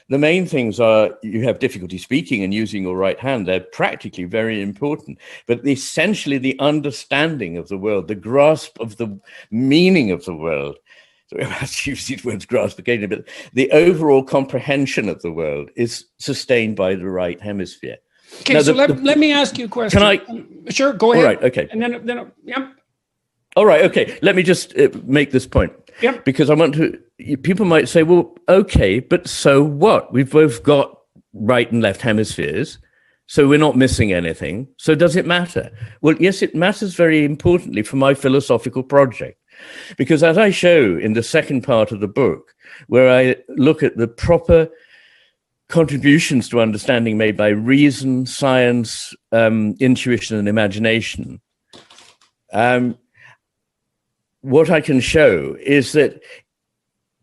the main things are you have difficulty speaking and using your right hand. They're practically very important. But essentially the understanding of the world, the grasp of the meaning of the world, so I have to use these words grasp occasionally, but the overall comprehension of the world is sustained by the right hemisphere. Okay, now, so let me ask you a question. Can I? Sure, go ahead. All right, okay. And then yeah. All right, okay. Let me just make this point. Yep. Because I want to, people might say, well, okay, but so what? We've both got right and left hemispheres, so we're not missing anything. So does it matter? Well, yes, it matters very importantly for my philosophical project. Because as I show in the second part of the book, where I look at the proper contributions to understanding made by reason, science, intuition, and imagination, what I can show is that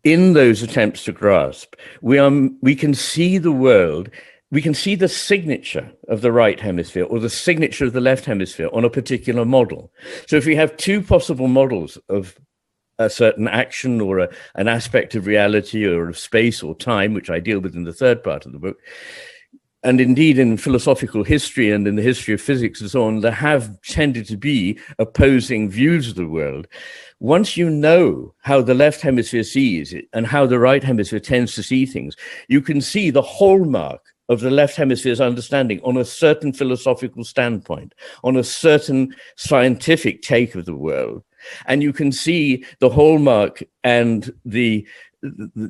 in those attempts to grasp, we can see the world, we can see the signature of the right hemisphere or the signature of the left hemisphere on a particular model. So if we have two possible models of a certain action or an aspect of reality or of space or time, which I deal with in the third part of the book, and indeed in philosophical history and in the history of physics and so on, there have tended to be opposing views of the world. Once you know how the left hemisphere sees it and how the right hemisphere tends to see things, you can see the hallmark of the left hemisphere's understanding on a certain philosophical standpoint, on a certain scientific take of the world. And you can see the hallmark and the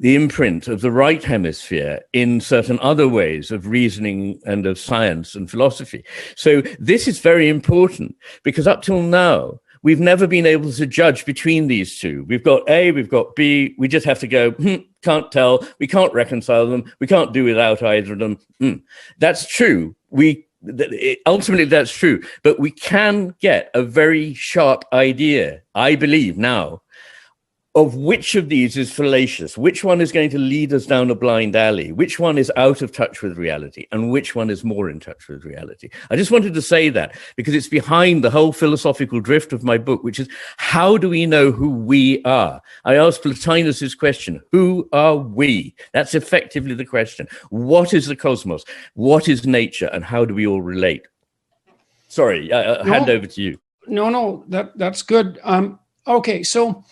imprint of the right hemisphere in certain other ways of reasoning and of science and philosophy. So this is very important because up till now, we've never been able to judge between these two. We've got A, we've got B. We just have to go, can't tell. We can't reconcile them. We can't do without either of them. That's true. Ultimately, that's true. But we can get a very sharp idea, I believe now, of which of these is fallacious, which one is going to lead us down a blind alley, which one is out of touch with reality, and which one is more in touch with reality. I just wanted to say that because it's behind the whole philosophical drift of my book, which is how do we know who we are? I asked Plotinus's question, who are we? That's effectively the question. What is the cosmos? What is nature? And how do we all relate? Sorry, hand over to you. No, that's good. Okay, so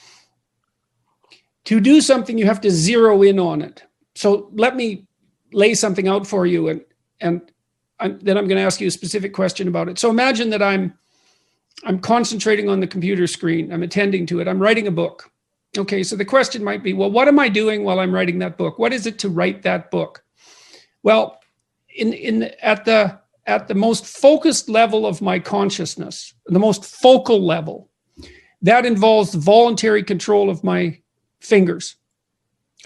to do something, you have to zero in on it. So let me lay something out for you, and then I'm going to ask you a specific question about it. So imagine that I'm concentrating on the computer screen. I'm attending to it. I'm writing a book. Okay, so the question might be, well, what am I doing while I'm writing that book? What is it to write that book? Well, at the most focused level of my consciousness, the most focal level, that involves voluntary control of my fingers.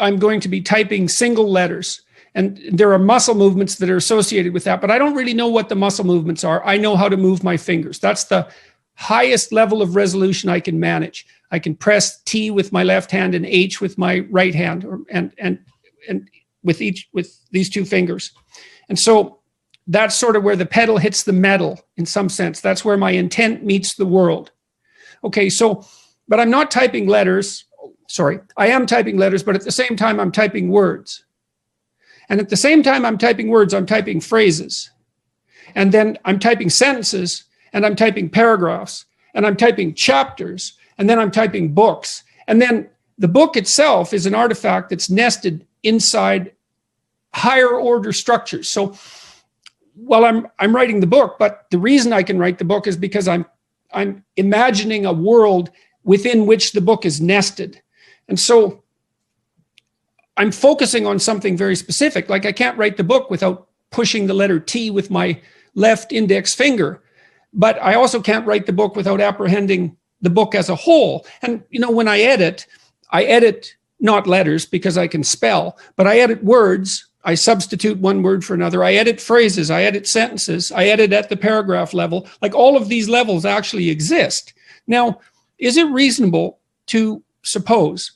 I'm going to be typing single letters, and there are muscle movements that are associated with that, but I don't really know what the muscle movements are. I know how to move my fingers. That's the highest level of resolution I can manage. I can press T with my left hand and H with my right hand, and with these two fingers. And so that's sort of where the pedal hits the metal in some sense. That's where my intent meets the world. Okay, but I'm not typing letters. Sorry, I am typing letters, but at the same time, I'm typing words. And at the same time I'm typing words, I'm typing phrases. And then I'm typing sentences, and I'm typing paragraphs, and I'm typing chapters, and then I'm typing books. And then the book itself is an artifact that's nested inside higher order structures. So while I'm writing the book, but the reason I can write the book is because I'm imagining a world within which the book is nested. And so I'm focusing on something very specific. Like I can't write the book without pushing the letter T with my left index finger. But I also can't write the book without apprehending the book as a whole. And, when I edit not letters because I can spell, but I edit words. I substitute one word for another. I edit phrases. I edit sentences. I edit at the paragraph level. Like all of these levels actually exist. Now, is it reasonable to suppose?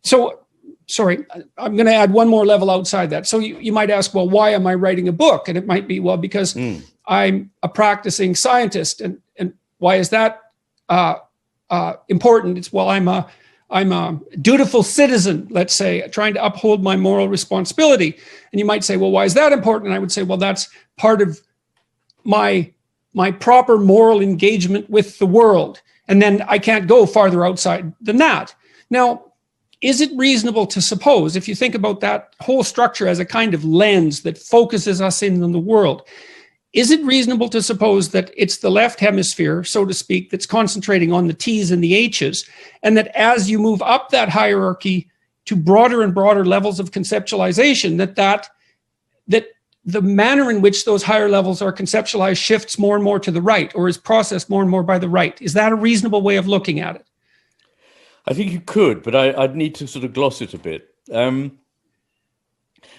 So, sorry, I'm going to add one more level outside that. So you might ask, well, why am I writing a book? And it might be, well, because I'm a practicing scientist. And why is that important? It's, well, I'm a dutiful citizen, let's say, trying to uphold my moral responsibility. And you might say, well, why is that important? And I would say, well, that's part of my proper moral engagement with the world. And then I can't go farther outside than that. Now, is it reasonable to suppose, if you think about that whole structure as a kind of lens that focuses us in on the world, is it reasonable to suppose that it's the left hemisphere, so to speak, that's concentrating on the T's and the H's, and that as you move up that hierarchy to broader and broader levels of conceptualization, that the manner in which those higher levels are conceptualized shifts more and more to the right, or is processed more and more by the right? Is that a reasonable way of looking at it? I think you could, but I'd need to sort of gloss it a bit. I mean,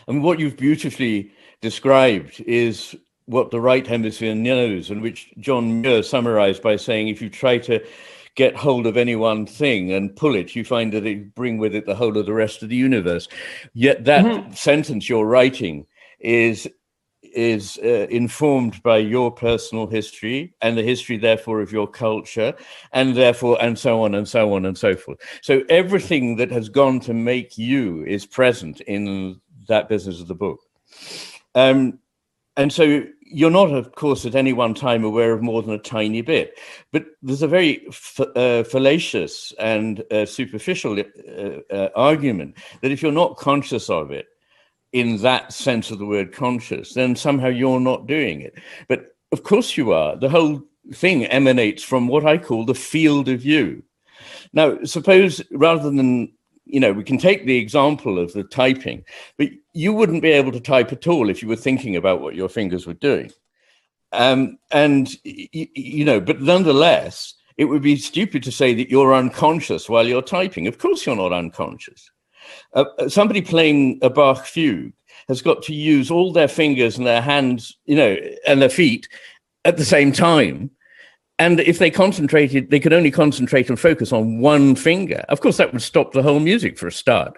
what you've beautifully described is what the right hemisphere knows, and which John Muir summarized by saying, if you try to get hold of any one thing and pull it, you find that it bring with it the whole of the rest of the universe. Yet that sentence you're writing is informed by your personal history and the history, therefore, of your culture, and therefore, and so on and so on and so forth. So everything that has gone to make you is present in that business of the book. And so you're not, of course, at any one time aware of more than a tiny bit, but there's a very fallacious and superficial argument that if you're not conscious of it, in that sense of the word conscious, then somehow you're not doing it. But of course you are. The whole thing emanates from what I call the field of view. Now, suppose rather than, we can take the example of the typing, but you wouldn't be able to type at all if you were thinking about what your fingers were doing. But nonetheless, it would be stupid to say that you're unconscious while you're typing. Of course you're not unconscious. Somebody playing a Bach fugue has got to use all their fingers and their hands, and their feet at the same time. And if they concentrated, they could only concentrate and focus on one finger. Of course, that would stop the whole music for a start.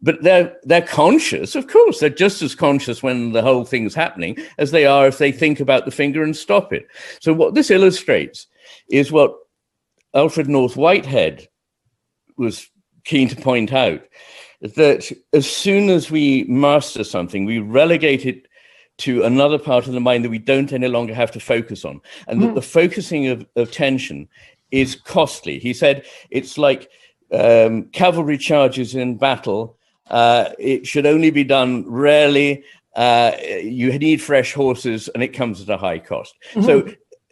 But they're conscious, of course. They're just as conscious when the whole thing's happening as they are if they think about the finger and stop it. So what this illustrates is what Alfred North Whitehead was keen to point out, that as soon as we master something, we relegate it to another part of the mind that we don't any longer have to focus on. And that the focusing of attention is costly. He said it's like cavalry charges in battle. It should only be done rarely. You need fresh horses, and it comes at a high cost. So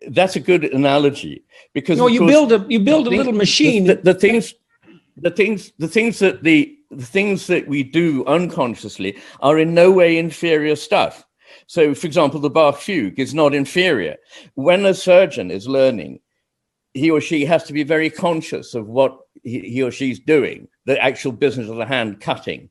that's a good analogy, because you build a little machine. The things that we do unconsciously are in no way inferior stuff. So, for example, the Bach fugue is not inferior. When a surgeon is learning, he or she has to be very conscious of what he or she's doing, the actual business of the hand cutting.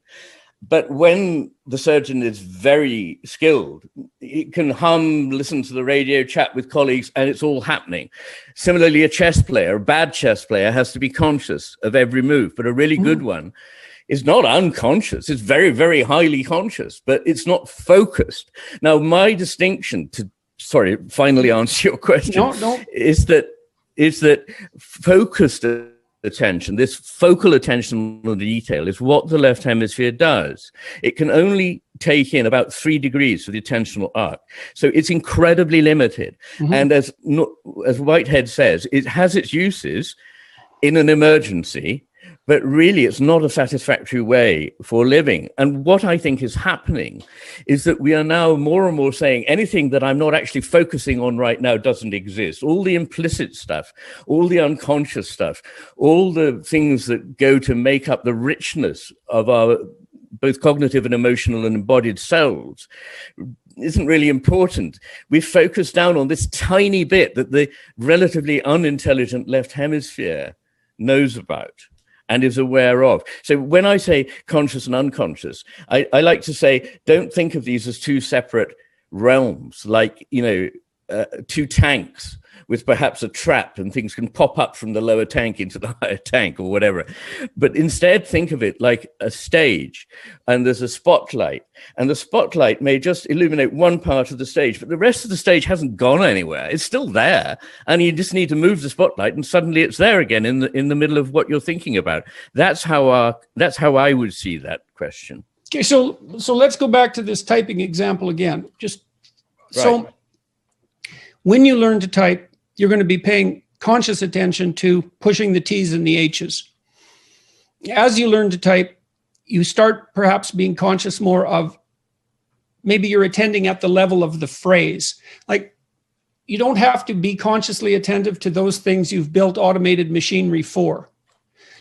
But when the surgeon is very skilled, he can hum, listen to the radio, chat with colleagues, and it's all happening. Similarly, a chess player, a bad chess player, has to be conscious of every move, but a really good one is not unconscious. It's very, very highly conscious, but it's not focused. Now, my distinction finally answer your question, is that focused attention, this focal attention on the detail, is what the left hemisphere does. It can only take in about 3 degrees of the attentional arc. So it's incredibly limited. And as Whitehead says, it has its uses in an emergency, but really it's not a satisfactory way for living. And what I think is happening is that we are now more and more saying anything that I'm not actually focusing on right now doesn't exist. All the implicit stuff, all the unconscious stuff, all the things that go to make up the richness of our both cognitive and emotional and embodied selves isn't really important. We focus down on this tiny bit that the relatively unintelligent left hemisphere knows about. and is aware of. So when I say conscious and unconscious, I like to say, don't think of these as two separate realms, like, two tanks with perhaps a trap, and things can pop up from the lower tank into the higher tank or whatever. But instead, think of it like a stage, and there's a spotlight, and the spotlight may just illuminate one part of the stage, but the rest of the stage hasn't gone anywhere. It's still there, and you just need to move the spotlight, and suddenly it's there again in the middle of what you're thinking about. That's how I would see that question. Okay, so let's go back to this typing example again. So when you learn to type, you're going to be paying conscious attention to pushing the T's and the H's. As you learn to type, you start perhaps being conscious more of, maybe you're attending at the level of the phrase. Like, you don't have to be consciously attentive to those things you've built automated machinery for.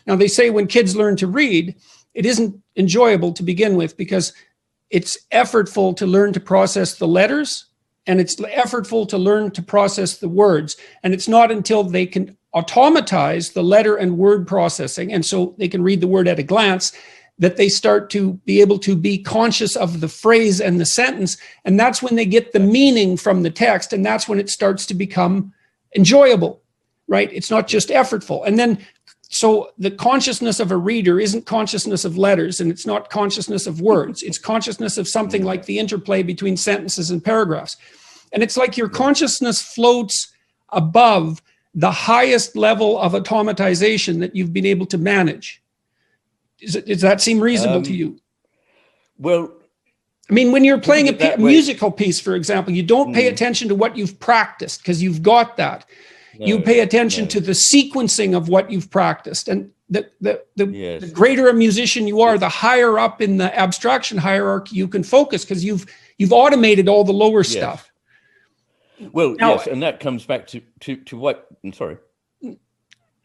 Now, they say when kids learn to read, it isn't enjoyable to begin with because it's effortful to learn to process the letters, and it's effortful to learn to process the words. And it's not until they can automatize the letter and word processing, and so they can read the word at a glance, that they start to be able to be conscious of the phrase and the sentence. And that's when they get the meaning from the text. And that's when it starts to become enjoyable, right? It's not just effortful. And then, so the consciousness of a reader isn't consciousness of letters, and it's not consciousness of words. It's consciousness of something like the interplay between sentences and paragraphs. And it's like your consciousness floats above the highest level of automatization that you've been able to manage. Does that seem reasonable to you? Well, I mean, when you're playing a musical piece, for example, you don't pay attention to what you've practiced because you've got that. You pay attention to the sequencing of what you've practiced. And the greater a musician you are, the higher up in the abstraction hierarchy you can focus because you've automated all the lower stuff. Well, now, yes, and that comes back to what? I'm sorry.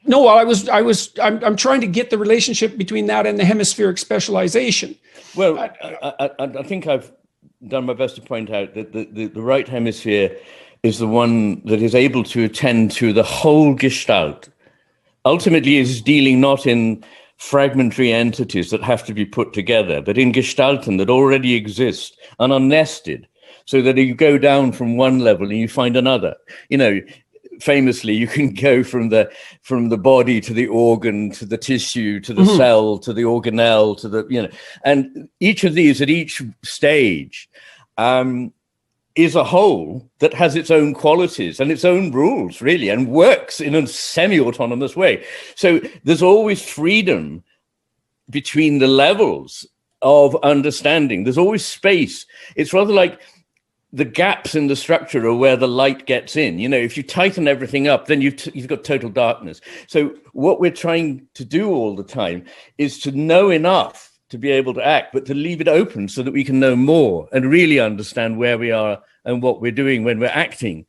No, I'm trying to get the relationship between that and the hemispheric specialization. Well, I think I've done my best to point out that the right hemisphere is the one that is able to attend to the whole gestalt. Ultimately, is dealing not in fragmentary entities that have to be put together, but in gestalten that already exist and are nested, so that you go down from one level and you find another. Famously, you can go from the body to the organ, to the tissue, to the cell, to the organelle, to the, and each of these at each stage is a whole that has its own qualities and its own rules, really, and works in a semi-autonomous way. So there's always freedom between the levels of understanding. There's always space. It's rather like the gaps in the structure are where the light gets in. If you tighten everything up, then you've got total darkness. So what we're trying to do all the time is to know enough to be able to act, but to leave it open so that we can know more and really understand where we are and what we're doing when we're acting.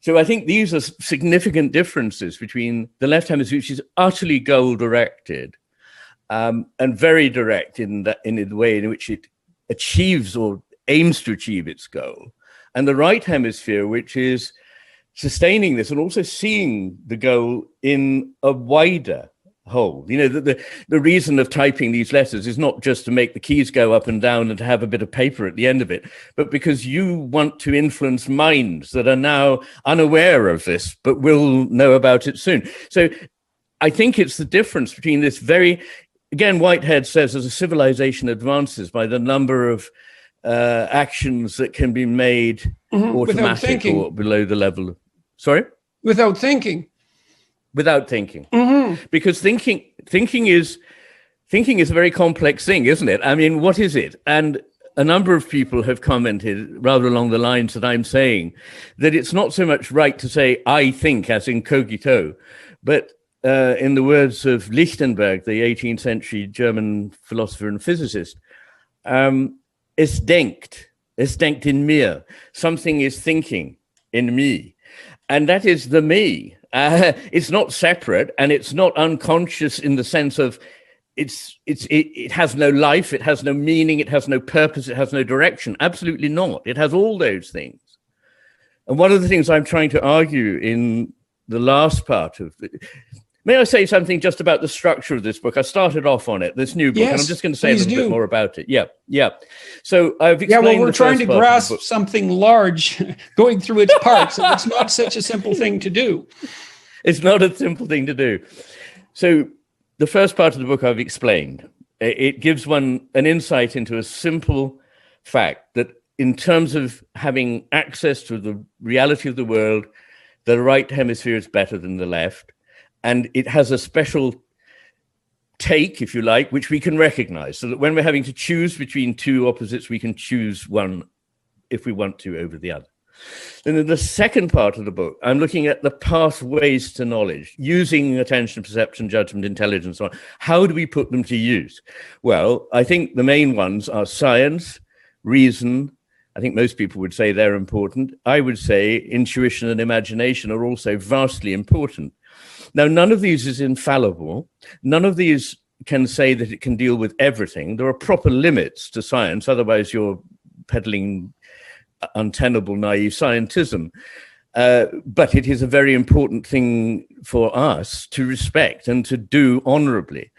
So I think these are significant differences between the left hemisphere, which is utterly goal-directed and very direct in the way in which it achieves or aims to achieve its goal, and the right hemisphere, which is sustaining this and also seeing the goal in a wider whole. The reason of typing these letters is not just to make the keys go up and down and to have a bit of paper at the end of it, but because you want to influence minds that are now unaware of this, but will know about it soon. So I think it's the difference between this again, Whitehead says as a civilization advances by the number of actions that can be made automatic or below the level. Sorry? Without thinking. Because thinking is a very complex thing, isn't it? I mean, what is it? And a number of people have commented rather along the lines that I'm saying, that it's not so much right to say I think as in cogito, but in the words of Lichtenberg, the 18th century German philosopher and physicist, es denkt in mir. Something is thinking in me. And that is the me. It's not separate, and it's not unconscious in the sense of it has no life, it has no meaning, it has no purpose, it has no direction. Absolutely not. It has all those things. And one of the things I'm trying to argue in the last part of May I say something just about the structure of this book? I started off on it, this new book, and I'm just going to say a little bit more about it. Yeah. So I've explained. Yeah, well, we're trying to grasp something large, going through its parts, and it's not such a simple thing to do. It's not a simple thing to do. So the first part of the book I've explained. It gives one an insight into a simple fact that in terms of having access to the reality of the world, the right hemisphere is better than the left. And it has a special take, if you like, which we can recognize, so that when we're having to choose between two opposites, we can choose one, if we want to, over the other. Then in the second part of the book, I'm looking at the pathways to knowledge, using attention, perception, judgment, intelligence, so on. How do we put them to use? Well, I think the main ones are science, reason. I think most people would say they're important. I would say intuition and imagination are also vastly important. Now, none of these is infallible. None of these can say that it can deal with everything. There are proper limits to science. Otherwise, you're peddling untenable, naive scientism. But it is a very important thing for us to respect and to do honorably.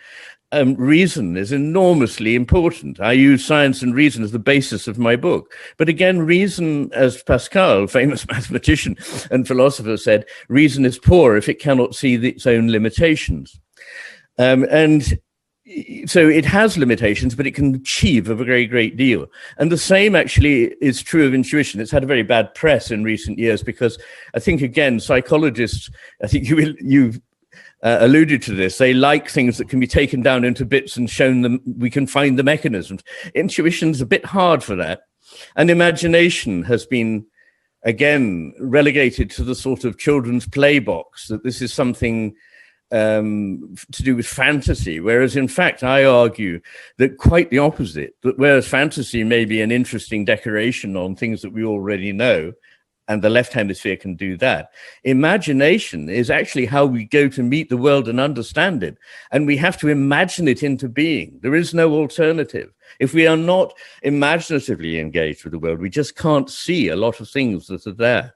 Reason is enormously important. I use science and reason as the basis of my book. But again, reason, as Pascal, famous mathematician and philosopher, said, reason is poor if it cannot see its own limitations. And so it has limitations, but it can achieve a very great deal. And the same actually is true of intuition. It's had a very bad press in recent years because I think, again, psychologists, I think you've alluded to this, they like things that can be taken down into bits and shown them, we can find the mechanisms. Intuition's a bit hard for that. And imagination has been, again, relegated to the sort of children's play box, that this is something to do with fantasy, whereas in fact I argue that quite the opposite, that whereas fantasy may be an interesting decoration on things that we already know, and the left hemisphere can do that, imagination is actually how we go to meet the world and understand it, and we have to imagine it into being. There is no alternative. If we are not imaginatively engaged with the world, we just can't see a lot of things that are there.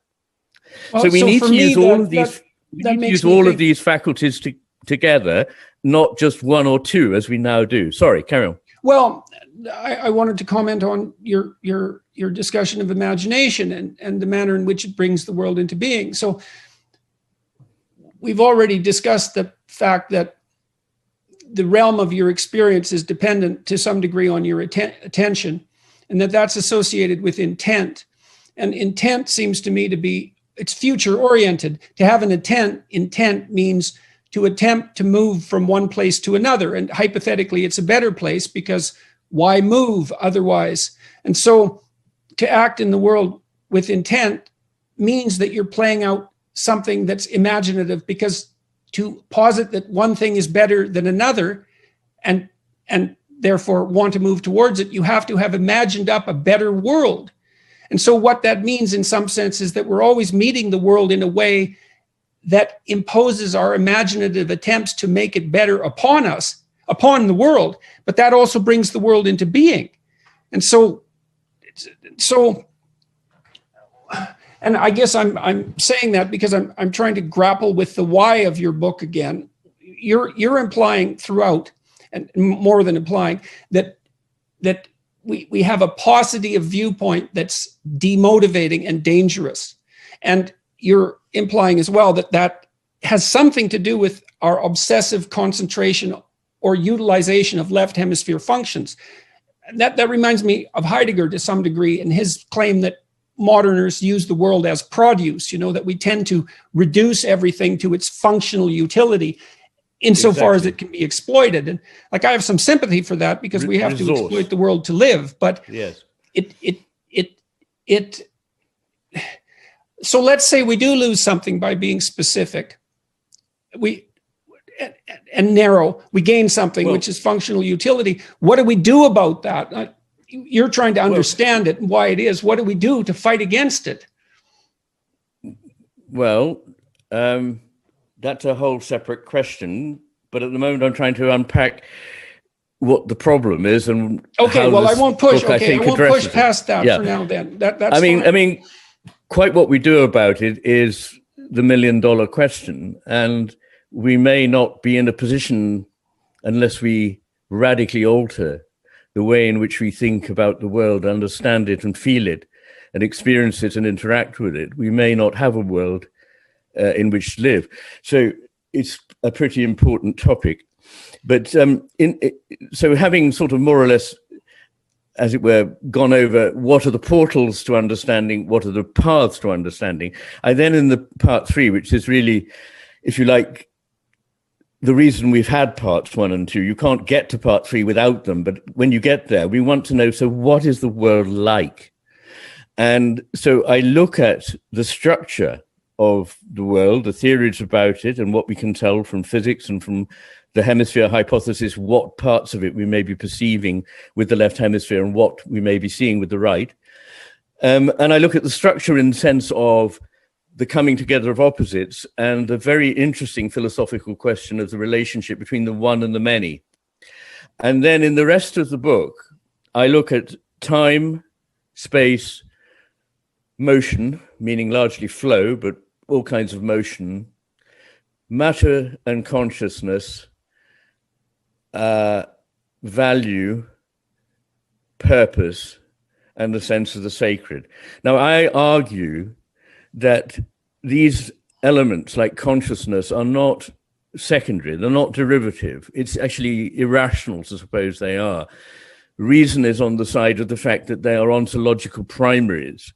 Well, so we need to use all of these. That makes use all of these faculties together, not just one or two, as we now do. Sorry, carry on. Well, I wanted to comment on your discussion of imagination and the manner in which it brings the world into being. So we've already discussed the fact that the realm of your experience is dependent to some degree on your attention, and that's associated with intent. And intent seems to me to be, it's future oriented. To have an intent means to attempt to move from one place to another. And hypothetically, it's a better place because why move otherwise? And so to act in the world with intent means that you're playing out something that's imaginative, because to posit that one thing is better than another and therefore want to move towards it, you have to have imagined up a better world. And so what that means in some sense is that we're always meeting the world in a way that imposes our imaginative attempts to make it better upon us, upon the world, but that also brings the world into being. And so, and I guess I'm saying that because I'm trying to grapple with the why of your book again. You're implying throughout, and more than implying, that we have a paucity of viewpoint that's demotivating and dangerous. And you're implying as well that has something to do with our obsessive concentration or utilization of left hemisphere functions. That reminds me of Heidegger to some degree, and his claim that moderners use the world as produce, that we tend to reduce everything to its functional utility insofar as it can be exploited. And like, I have some sympathy for that, because we have to exploit the world to live. But yes, so let's say we do lose something by being specific, and narrow. We gain something, which is functional utility. What do we do about that? You're trying to understand it and why it is. What do we do to fight against it? Well, that's a whole separate question. But at the moment, I'm trying to unpack what the problem is and okay. Well, I won't push. Okay, I won't push past that for now. Then that's. I mean, quite what we do about it is the $1 million question, and we may not be in a position, unless we radically alter the way in which we think about the world, understand it and feel it and experience it and interact with it, we may not have a world in which to live. So it's a pretty important topic. But so having sort of more or less, as it were, gone over what are the portals to understanding, what are the paths to understanding, I then, in the part 3, which is really, if you like, the reason we've had parts 1 and 2, you can't get to part 3 without them. But when you get there, we want to know, so what is the world like? And so I look at the structure of the world, the theories about it, and what we can tell from physics and from the hemisphere hypothesis, what parts of it we may be perceiving with the left hemisphere and what we may be seeing with the right. And I look at the structure in the sense of the coming together of opposites and the very interesting philosophical question of the relationship between the one and the many. And then in the rest of the book, I look at time, space, motion, meaning largely flow, but all kinds of motion, matter and consciousness, value, purpose, and the sense of the sacred. Now, I argue that these elements, like consciousness, are not secondary, they're not derivative. It's actually irrational to suppose they are. Reason is on the side of the fact that they are ontological primaries.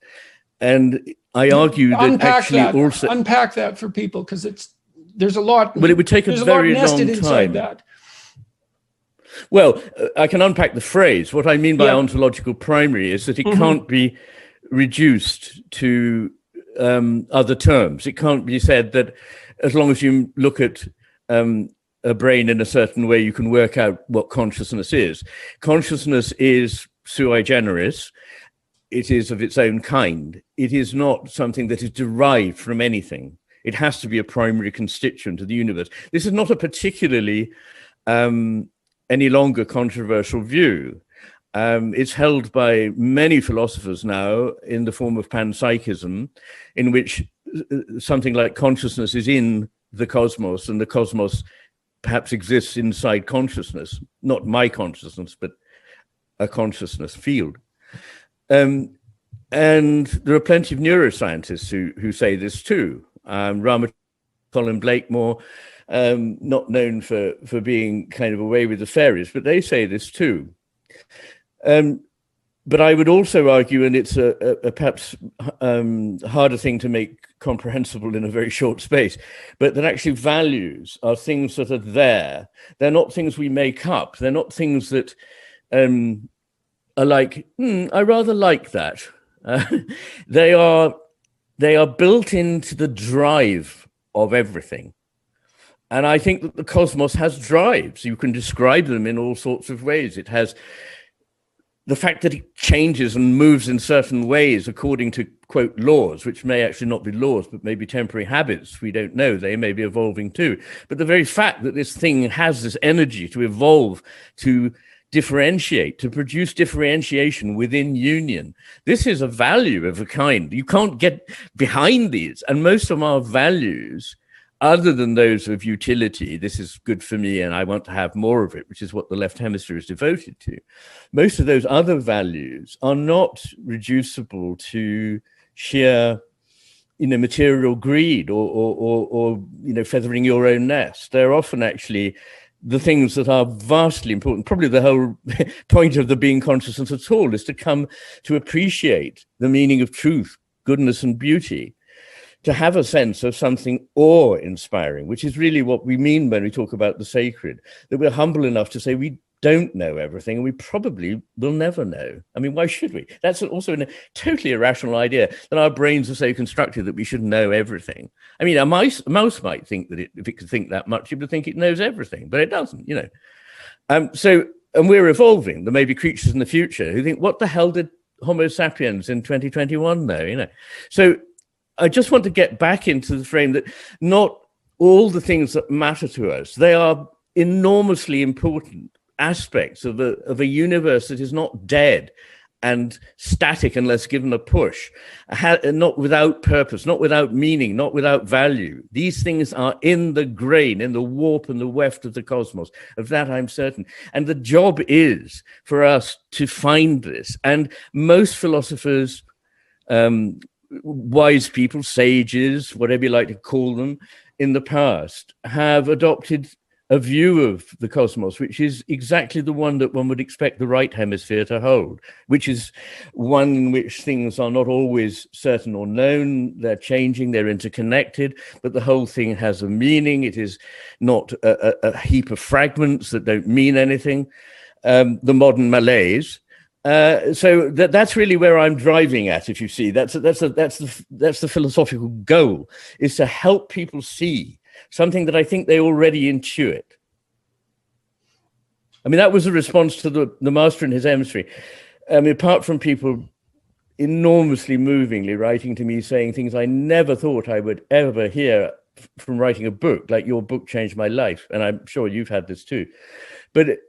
And I argue that actually also... Unpack that for people, because there's a lot... But it would take a very long time. That. Well, I can unpack the phrase. What I mean by ontological primary is that it can't be reduced to other terms. It can't be said that as long as you look at a brain in a certain way, you can work out what consciousness is. Consciousness is sui generis. It is of its own kind. It is not something that is derived from anything. It has to be a primary constituent of the universe. This is not a particularly any longer controversial view. It's held by many philosophers now in the form of panpsychism, in which something like consciousness is in the cosmos, and the cosmos perhaps exists inside consciousness, not my consciousness, but a consciousness field. And there are plenty of neuroscientists who say this too. Colin Blakemore, not known for being kind of away with the fairies, but they say this too. But I would also argue, and it's a perhaps harder thing to make comprehensible in a very short space, but that actually values are things that are there. They're not things we make up. They're not things that are like, I rather like that. They are built into the drive of everything. And I think that the cosmos has drives. You can describe them in all sorts of ways. It has the fact that it changes and moves in certain ways according to, quote, laws, which may actually not be laws, but maybe temporary habits. We don't know. They may be evolving too. But the very fact that this thing has this energy to evolve, to differentiate, to produce differentiation within union, this is a value of a kind. You can't get behind these. And most of our values, other than those of utility, this is good for me and I want to have more of it, which is what the left hemisphere is devoted to. Most of those other values are not reducible to sheer, material greed or feathering your own nest. They're often actually the things that are vastly important. Probably the whole point of the being consciousness at all is to come to appreciate the meaning of truth, goodness, and beauty, to have a sense of something awe-inspiring, which is really what we mean when we talk about the sacred, that we're humble enough to say we don't know everything and we probably will never know. I mean, why should we? That's also a totally irrational idea that our brains are so constructed that we should know everything. I mean, a mouse might think that if it could think that much, it would think it knows everything, but it doesn't, And we're evolving. There may be creatures in the future who think, what the hell did Homo sapiens in 2021 know, So I just want to get back into the frame that not all the things that matter to us, they are enormously important aspects of a universe that is not dead and static unless given a push, not without purpose, not without meaning, not without value. These things are in the grain, in the warp and the weft of the cosmos. Of that I'm certain. And the job is for us to find this. And most philosophers, wise people, sages, whatever you like to call them, in the past have adopted a view of the cosmos, which is exactly the one that one would expect the right hemisphere to hold, which is one in which things are not always certain or known. They're changing, they're interconnected, but the whole thing has a meaning. It is not a heap of fragments that don't mean anything. The modern malaise. So that's really where I'm driving at. If you see, that's the philosophical goal, is to help people see something that I think they already intuit. I mean, that was a response to the master and his emissary. Apart from people enormously movingly writing to me saying things I never thought I would ever hear from writing a book, like your book changed my life, and I'm sure you've had this too. But,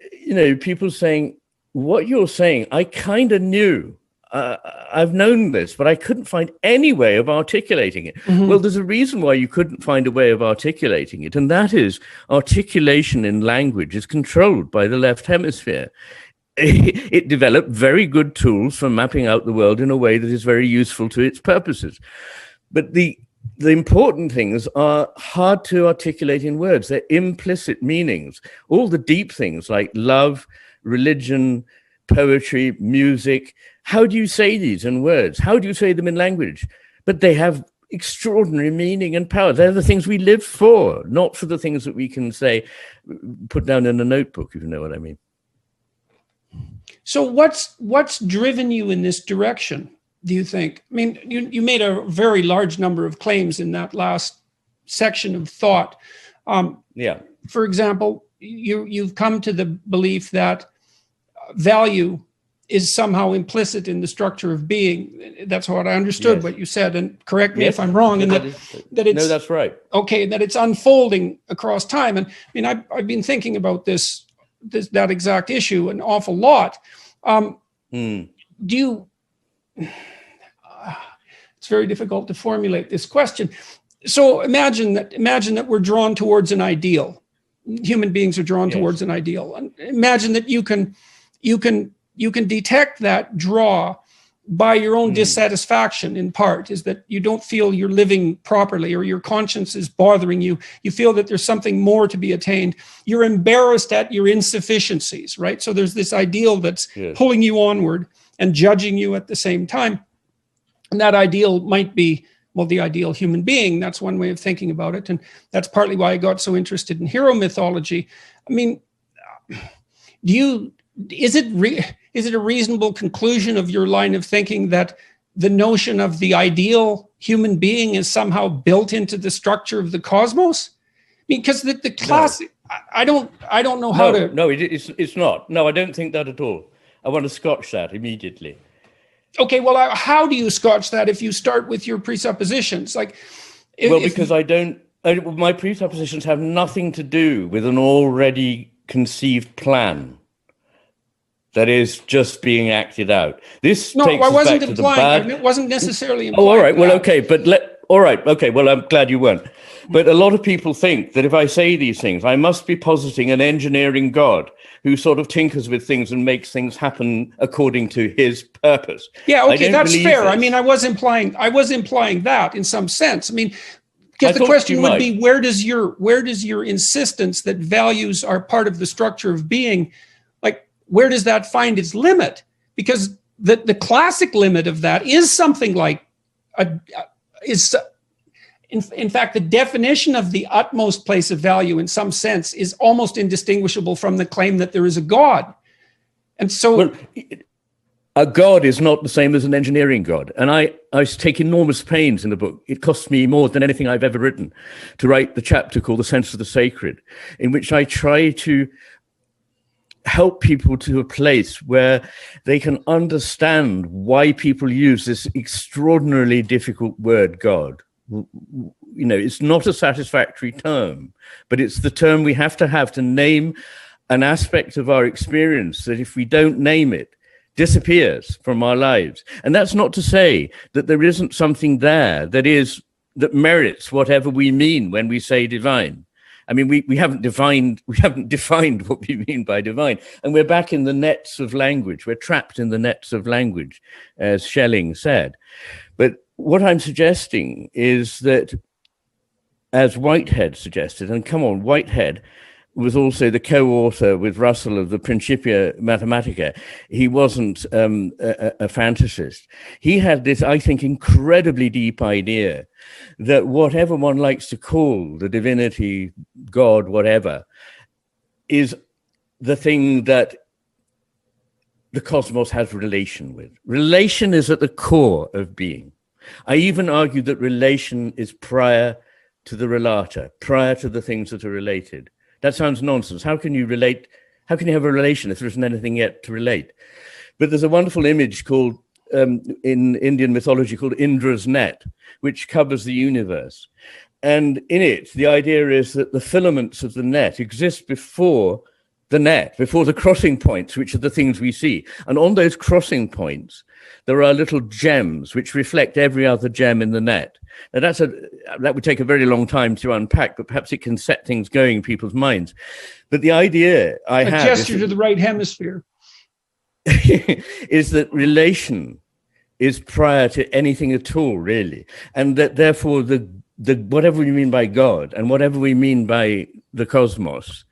people saying, what you're saying, I kind of knew. I've known this, but I couldn't find any way of articulating it. Mm-hmm. Well, there's a reason why you couldn't find a way of articulating it, and that is articulation in language is controlled by the left hemisphere. It developed very good tools for mapping out the world in a way that is very useful to its purposes. But the important things are hard to articulate in words. They're implicit meanings. All the deep things like love, religion, poetry, music. How do you say these in words? How do you say them in language? But they have extraordinary meaning and power. They're the things we live for, not for the things that we can say, put down in a notebook, if you know what I mean. So what's driven you in this direction, do you think? I mean, you made a very large number of claims in that last section of thought. Yeah. For example, you've come to the belief that value is somehow implicit in the structure of being. That's what I understood, yes. What you said, and correct me if I'm wrong. And that it's, no, that's right. Okay, that it's unfolding across time. And I mean, I've been thinking about that exact issue an awful lot. Do you? It's very difficult to formulate this question. So imagine that we're drawn towards an ideal. Human beings are drawn towards an ideal. And imagine that you can detect that draw by your own dissatisfaction, in part, is that you don't feel you're living properly, or your conscience is bothering you. You feel that there's something more to be attained. You're embarrassed at your insufficiencies, right? So there's this ideal that's pulling you onward and judging you at the same time. And that ideal might be, well, the ideal human being. That's one way of thinking about it. And that's partly why I got so interested in hero mythology. I mean, is it a reasonable conclusion of your line of thinking that the notion of the ideal human being is somehow built into the structure of the cosmos? Because the classic, no. I don't know how to. No, it's not. No, I don't think that at all. I want to scotch that immediately. Okay, well, how do you scotch that if you start with your presuppositions? Because my presuppositions have nothing to do with an already conceived plan that is just being acted out. It wasn't necessarily implying. Oh, all right. Well, okay, all right. Okay. Well, I'm glad you weren't. But a lot of people think that if I say these things, I must be positing an engineering God who sort of tinkers with things and makes things happen according to his purpose. Yeah. Okay, that's fair. This. I mean, I was implying that in some sense. I mean, because the question would be, where does your insistence that values are part of the structure of being, where does that find its limit? Because the classic limit of that is something like in fact, the definition of the utmost place of value in some sense is almost indistinguishable from the claim that there is a God. And so a God is not the same as an engineering God. And I take enormous pains in the book. It costs me more than anything I've ever written to write the chapter called The Sense of the Sacred, in which I try to help people to a place where they can understand why people use this extraordinarily difficult word, God. It's not a satisfactory term, but it's the term we have to name an aspect of our experience that if we don't name it, disappears from our lives. And that's not to say that there isn't something there that merits whatever we mean when we say divine. I mean, we haven't defined what we mean by divine. And we're back in the nets of language. We're trapped in the nets of language, as Schelling said. But what I'm suggesting is that, as Whitehead suggested, and come on, Whitehead was also the co-author with Russell of the Principia Mathematica. He wasn't a fantasist. He had this, I think, incredibly deep idea that whatever one likes to call the divinity, God, whatever, is the thing that the cosmos has relation with. Relation is at the core of being. I even argue that relation is prior to the relata, prior to the things that are related. That sounds nonsense. How can you relate? How can you have a relation if there isn't anything yet to relate? But there's a wonderful image called, in Indian mythology, called Indra's net, which covers the universe. And in it, the idea is that the filaments of the net exist before the net, before the crossing points, which are the things we see. And on those crossing points, there are little gems which reflect every other gem in the net. Now, that would take a very long time to unpack, but perhaps it can set things going in people's minds. But the idea I have... A gesture to the right hemisphere. is that relation is prior to anything at all, really. And that therefore, the whatever we mean by God and whatever we mean by the cosmos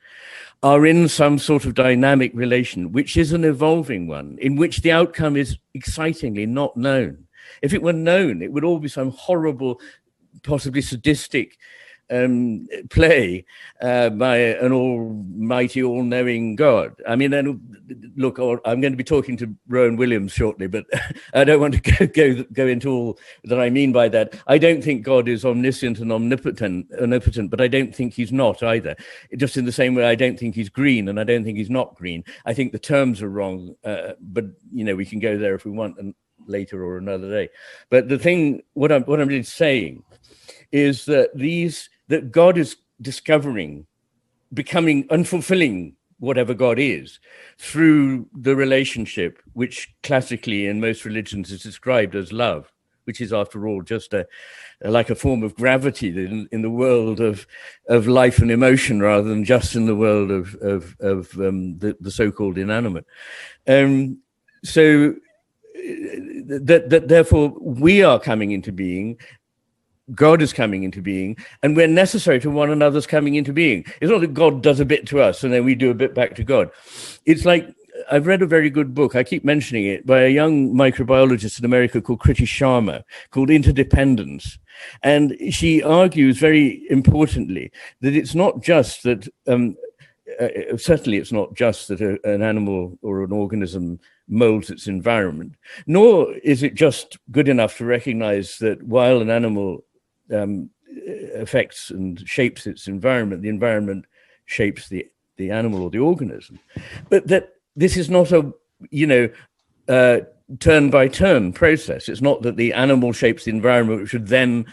are in some sort of dynamic relation, which is an evolving one, in which the outcome is excitingly not known. If it were known, it would all be some horrible, possibly sadistic play by an almighty, all-knowing God. I mean, look, I'm going to be talking to Rowan Williams shortly, but I don't want to go into all that I mean by that. I don't think God is omniscient and omnipotent, but I don't think he's not either. Just in the same way, I don't think he's green and I don't think he's not green. I think the terms are wrong, but we can go there if we want, and later or another day. But the thing, what I'm really saying is that God is discovering, becoming, unfulfilling whatever God is through the relationship, which classically in most religions is described as love, which is after all just like a form of gravity in the world of life and emotion, rather than just in the world of the so-called inanimate. So that therefore we are coming into being, God is coming into being, and we're necessary to one another's coming into being. It's not that God does a bit to us and then we do a bit back to God. It's like, I've read a very good book, I keep mentioning it, by a young microbiologist in America called Kriti Sharma, called Interdependence. And she argues very importantly that it's not just that, certainly it's not just that an animal or an organism molds its environment, nor is it just good enough to recognize that while an animal affects and shapes its environment, the environment shapes the animal or the organism, but that this is not a turn by turn process. It's not that the animal shapes the environment, which would then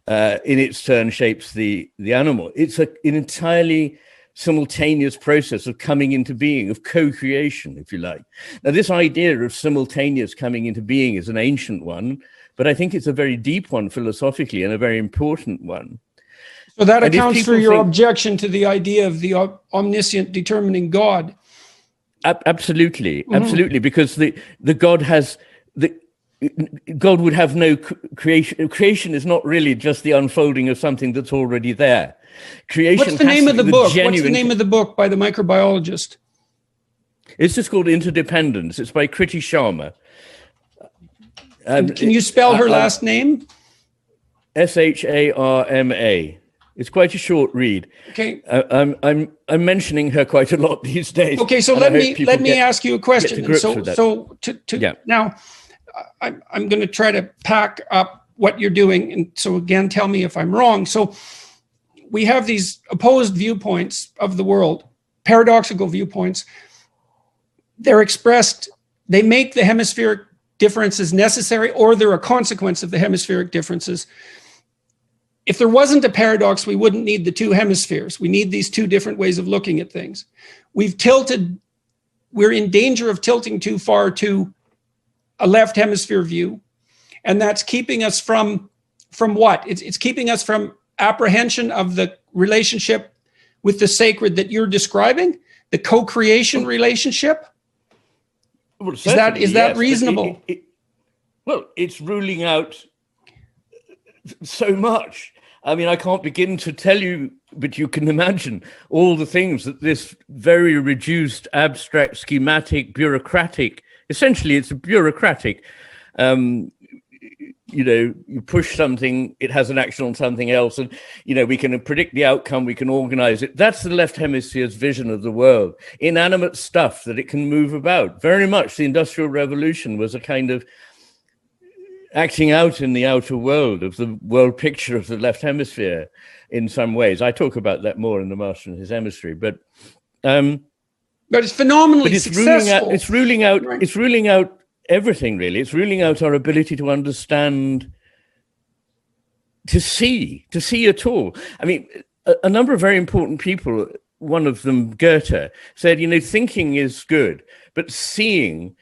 in its turn shapes the animal. It's an entirely simultaneous process of coming into being, of co-creation, if you like. Now, this idea of simultaneous coming into being is an ancient one, but I think it's a very deep one philosophically and a very important one. So that accounts for your objection to the idea of the omniscient determining God. Absolutely, absolutely, because the God has God would have no creation. Creation is not really just the unfolding of something that's already there. Creation. What's the name of the book? What's the name of the book by the microbiologist? It's just called Interdependence. It's by Kriti Sharma. Can you spell her last name? Sharma. It's quite a short read. Okay. I'm mentioning her quite a lot these days. Okay, so let me ask you a question. Now, I'm going to try to pack up what you're doing, and so again, tell me if I'm wrong. So we have these opposed viewpoints of the world, paradoxical viewpoints. They're expressed. They make the hemispheric differences necessary, or they're a consequence of the hemispheric differences. If there wasn't a paradox, we wouldn't need the two hemispheres. We need these two different ways of looking at things. We're in danger of tilting too far to a left hemisphere view, and that's keeping us from what? It's keeping us from apprehension of the relationship with the sacred that you're describing, the co-creation relationship. Well, is that reasonable? It's ruling out so much. I mean, I can't begin to tell you, but you can imagine all the things that this very reduced, abstract, schematic, bureaucratic, essentially it's a bureaucratic, you push something, it has an action on something else, and, we can predict the outcome, we can organize it. That's the left hemisphere's vision of the world. Inanimate stuff that it can move about. Very much the Industrial Revolution was a kind of acting out in the outer world of the world picture of the left hemisphere in some ways. I talk about that more in The Master and His Emissary, but it's phenomenally successful. It's ruling out everything, really. It's ruling out our ability to understand, to see at all. I mean, a number of very important people, one of them, Goethe, said, thinking is good, but seeing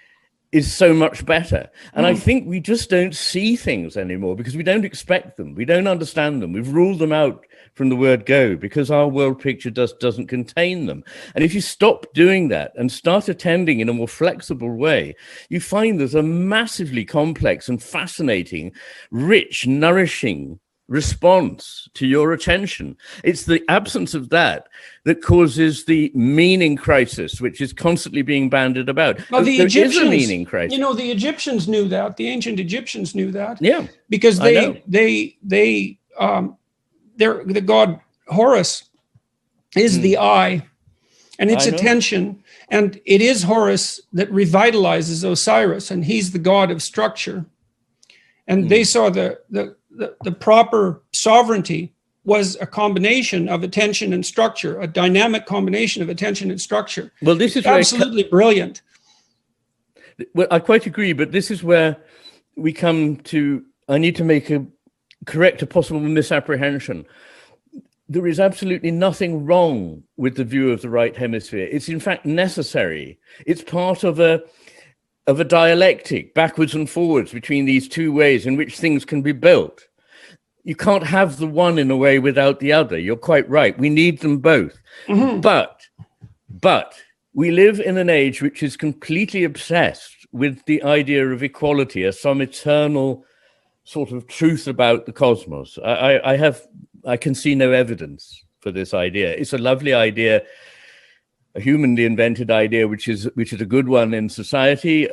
is so much better. And I think we just don't see things anymore because we don't expect them. We don't understand them. We've ruled them out from the word go because our world picture doesn't contain them. And if you stop doing that and start attending in a more flexible way, you find there's a massively complex and fascinating, rich, nourishing response to your attention. It's the absence of that causes the meaning crisis, which is constantly being bandied about. Well, the there Egyptians, is a meaning crisis. The Egyptians knew that. The ancient Egyptians knew that. Yeah, because the god Horus is the eye, and its attention, and it is Horus that revitalizes Osiris, and he's the god of structure. And they saw the proper sovereignty was a combination of attention and structure, a dynamic combination of attention and structure. Well, this is absolutely brilliant. Well, I quite agree, but this is where we come to, I need to correct a possible misapprehension. There is absolutely nothing wrong with the view of the right hemisphere. It's in fact necessary. It's part of a dialectic backwards and forwards between these two ways in which things can be built. You can't have the one in a way without the other. You're quite right. We need them both. Mm-hmm. But we live in an age which is completely obsessed with the idea of equality as some eternal sort of truth about the cosmos. I can see no evidence for this idea. It's a lovely idea, a humanly invented idea, which is a good one in society,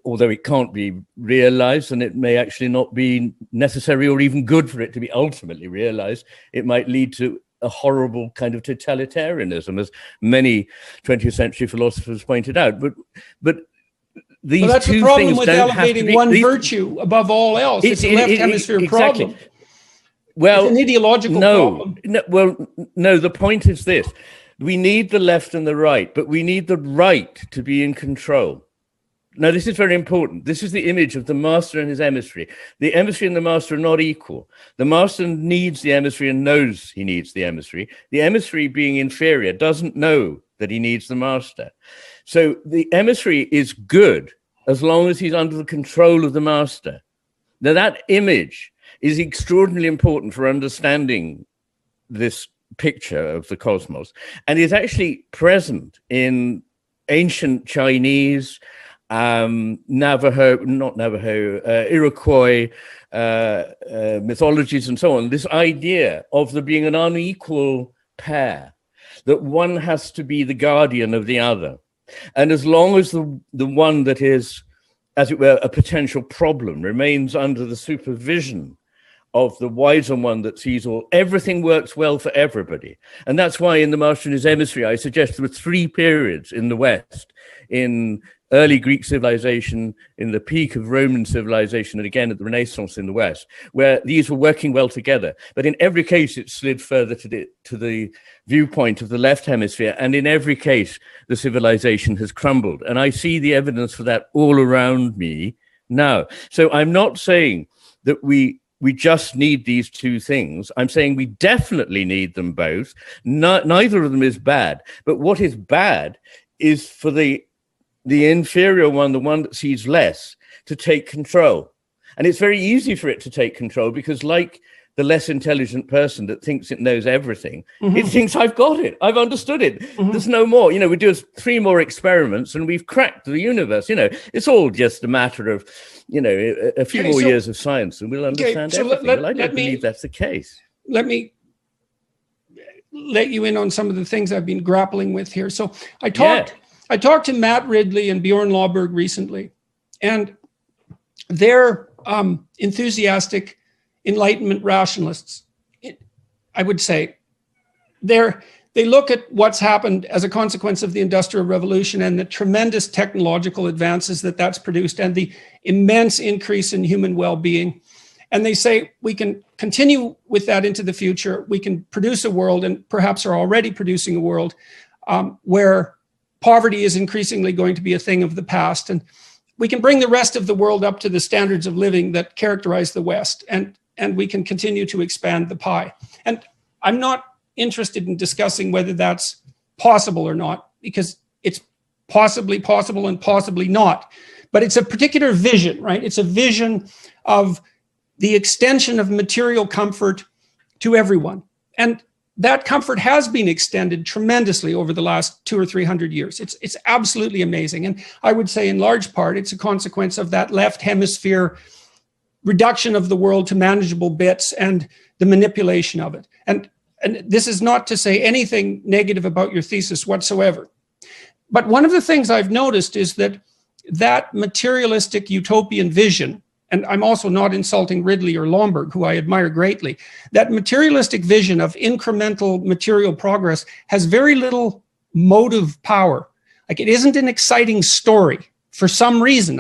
although it can't be realized, and it may actually not be necessary or even good for it to be ultimately realized. It might lead to a horrible kind of totalitarianism, as many 20th century philosophers pointed out. But these that's two the problem things with don't have to elevating be, one virtue above all else. It's a left hemisphere exactly. problem. Well, it's an ideological problem. No, the point is this. We need the left and the right, but we need the right to be in control. Now, this is very important. This is the image of the master and his emissary. The emissary and the master are not equal. The master needs the emissary and knows he needs the emissary. The emissary, being inferior, doesn't know that he needs the master. So the emissary is good as long as he's under the control of the master. Now, that image is extraordinarily important for understanding this picture of the cosmos, and is actually present in ancient Chinese, Iroquois mythologies and so on. This idea of there being an unequal pair, that one has to be the guardian of the other. And as long as the one that is, as it were, a potential problem remains under the supervision of the wiser one that sees all, everything works well for everybody. And that's why in The Master and His Emissary, I suggest there were three periods in the West, in early Greek civilization, in the peak of Roman civilization, and again at the Renaissance in the West, where these were working well together. But in every case, it slid further to the viewpoint of the left hemisphere. And in every case, the civilization has crumbled. And I see the evidence for that all around me now. So I'm not saying that we just need these two things. I'm saying we definitely need them both. Neither of them is bad. But what is bad is for the inferior one, the one that sees less, to take control. And it's very easy for it to take control because, like the less intelligent person that thinks it knows everything, it thinks, I've got it, I've understood it. There's no more. We do 3 more experiments and we've cracked the universe. It's all just a matter of, a few more years of science and we'll understand everything. Well, I don't believe that's the case. Let me let you in on some of the things I've been grappling with here. So I talked to Matt Ridley and Bjorn Lomborg recently, and they're enthusiastic Enlightenment rationalists. I would say they look at what's happened as a consequence of the Industrial Revolution and the tremendous technological advances that's produced and the immense increase in human well-being. And they say we can continue with that into the future. We can produce a world, and perhaps are already producing a world, where poverty is increasingly going to be a thing of the past. And we can bring the rest of the world up to the standards of living that characterize the West. And we can continue to expand the pie. And I'm not interested in discussing whether that's possible or not, because it's possibly possible and possibly not. But it's a particular vision, right? It's a vision of the extension of material comfort to everyone. And that comfort has been extended tremendously over the last 200 or 300 years. It's absolutely amazing. And I would say in large part, it's a consequence of that left hemisphere reduction of the world to manageable bits and the manipulation of it. And this is not to say anything negative about your thesis whatsoever. But one of the things I've noticed is that materialistic utopian vision, and I'm also not insulting Ridley or Lomborg, who I admire greatly, that materialistic vision of incremental material progress has very little motive power. Like, it isn't an exciting story for some reason.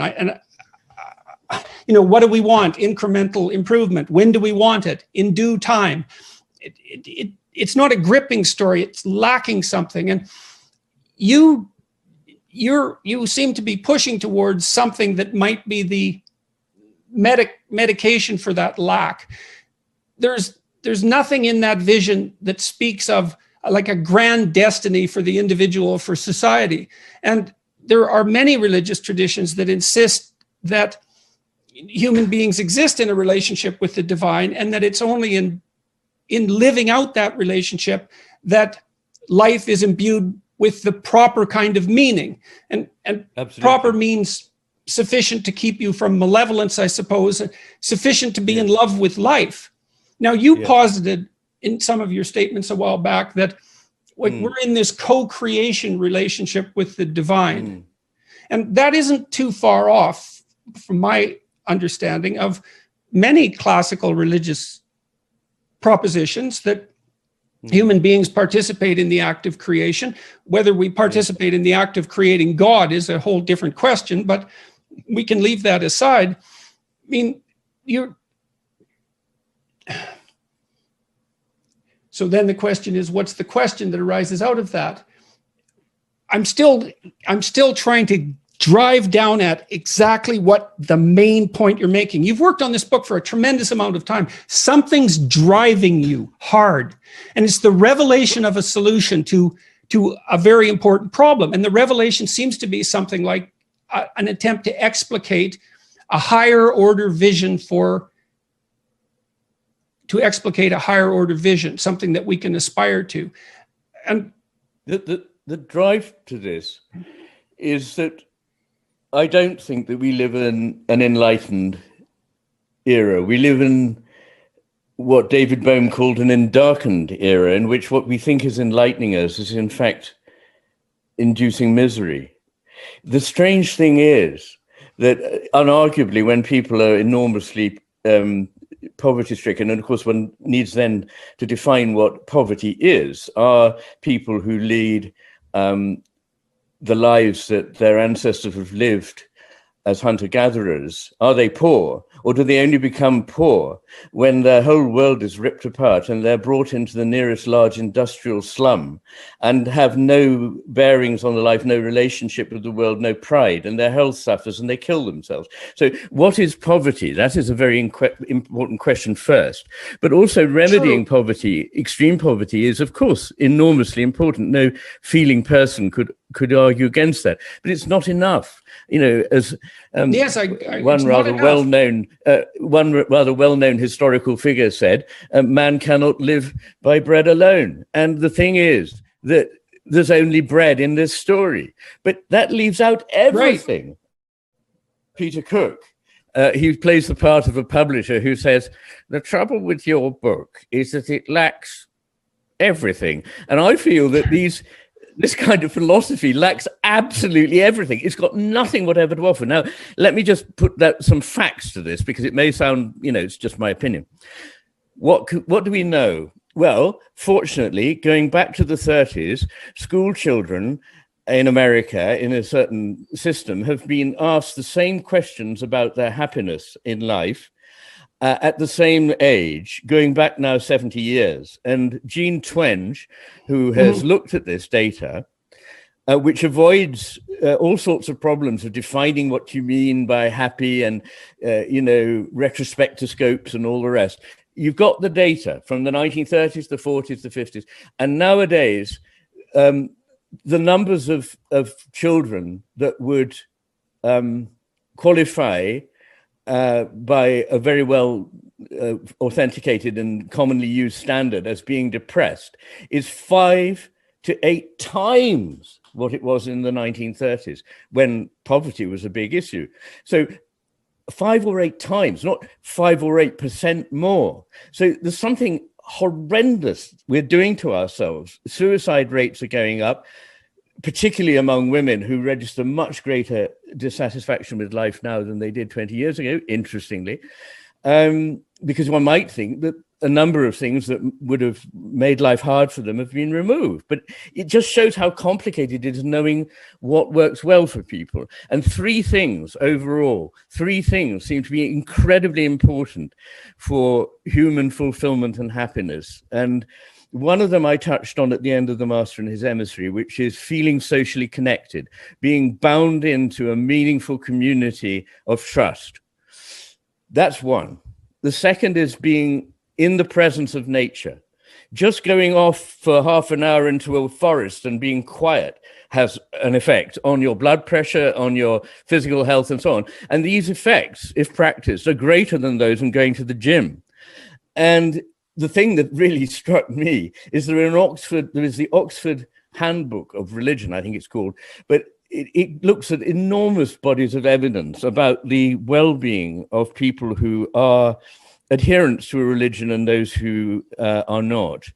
What do we want? Incremental improvement. When do we want it? In due time. It's not a gripping story. It's lacking something. And you seem to be pushing towards something that might be the medication for that lack. There's nothing in that vision that speaks of like a grand destiny for the individual, for society. And there are many religious traditions that insist that human beings exist in a relationship with the divine, and that it's only in living out that relationship that life is imbued with the proper kind of meaning. And proper means sufficient to keep you from malevolence, I suppose, sufficient to be in love with life. Now, you posited in some of your statements a while back that we're in this co-creation relationship with the divine. And that isn't too far off from my understanding of many classical religious propositions, that human beings participate in the act of creation. Whether we participate in the act of creating God is a whole different question, but we can leave that aside. I mean, so then the question is, what's the question that arises out of that? I'm still trying to drive down at exactly what the main point you're making. You've worked on this book for a tremendous amount of time. Something's driving you hard, and it's the revelation of a solution to a very important problem. And the revelation seems to be something like an attempt to explicate a higher order vision, something that we can aspire to. And the drive to this is that I don't think that we live in an enlightened era. We live in what David Bohm called an endarkened era, in which what we think is enlightening us is in fact inducing misery. The strange thing is that unarguably, when people are enormously poverty-stricken, and of course one needs then to define what poverty is, are people who lead the lives that their ancestors have lived as hunter-gatherers. Are they poor? Or do they only become poor when their whole world is ripped apart and they're brought into the nearest large industrial slum and have no bearings on the life, no relationship with the world, no pride, and their health suffers and they kill themselves? So what is poverty? That is a very important question first. But also remedying poverty, extreme poverty, is of course enormously important. No feeling person could could argue against that, but it's not enough. As yes, one rather well-known historical figure said, man cannot live by bread alone. And the thing is that there's only bread in this story, but that leaves out everything. Right. Peter Cook, he plays the part of a publisher who says, the trouble with your book is that it lacks everything. And I feel that this kind of philosophy lacks absolutely everything. It's got nothing whatever to offer. Now, let me just put some facts to this, because it may sound, it's just my opinion. What do we know? Well, fortunately, going back to the 30s, school children in America, in a certain system, have been asked the same questions about their happiness in life at the same age, going back now 70 years. And Jean Twenge, who has looked at this data, which avoids all sorts of problems of defining what you mean by happy and, retrospectoscopes and all the rest. You've got the data from the 1930s, the 40s, the 50s. And nowadays, the numbers of children that would qualify by a very well authenticated and commonly used standard as being depressed is 5 to 8 times what it was in the 1930s, when poverty was a big issue. So 5 or 8 times, not 5 or 8% more. So there's something horrendous we're doing to ourselves. Suicide rates are going up, particularly among women who register much greater dissatisfaction with life now than they did 20 years ago, interestingly, because one might think that a number of things that would have made life hard for them have been removed. But it just shows how complicated it is knowing what works well for people. And 3 things overall, 3 things seem to be incredibly important for human fulfillment and happiness. And one of them I touched on at the end of The Master and His Emissary, which is feeling socially connected, being bound into a meaningful community of trust. That's one. The second is being in the presence of nature. Just going off for half an hour into a forest and being quiet has an effect on your blood pressure, on your physical health, and so on. And these effects, if practiced, are greater than those in going to the gym. And the thing that really struck me is there is the Oxford Handbook of Religion, I think it's called, but it looks at enormous bodies of evidence about the well-being of people who are adherents to a religion and those who are not.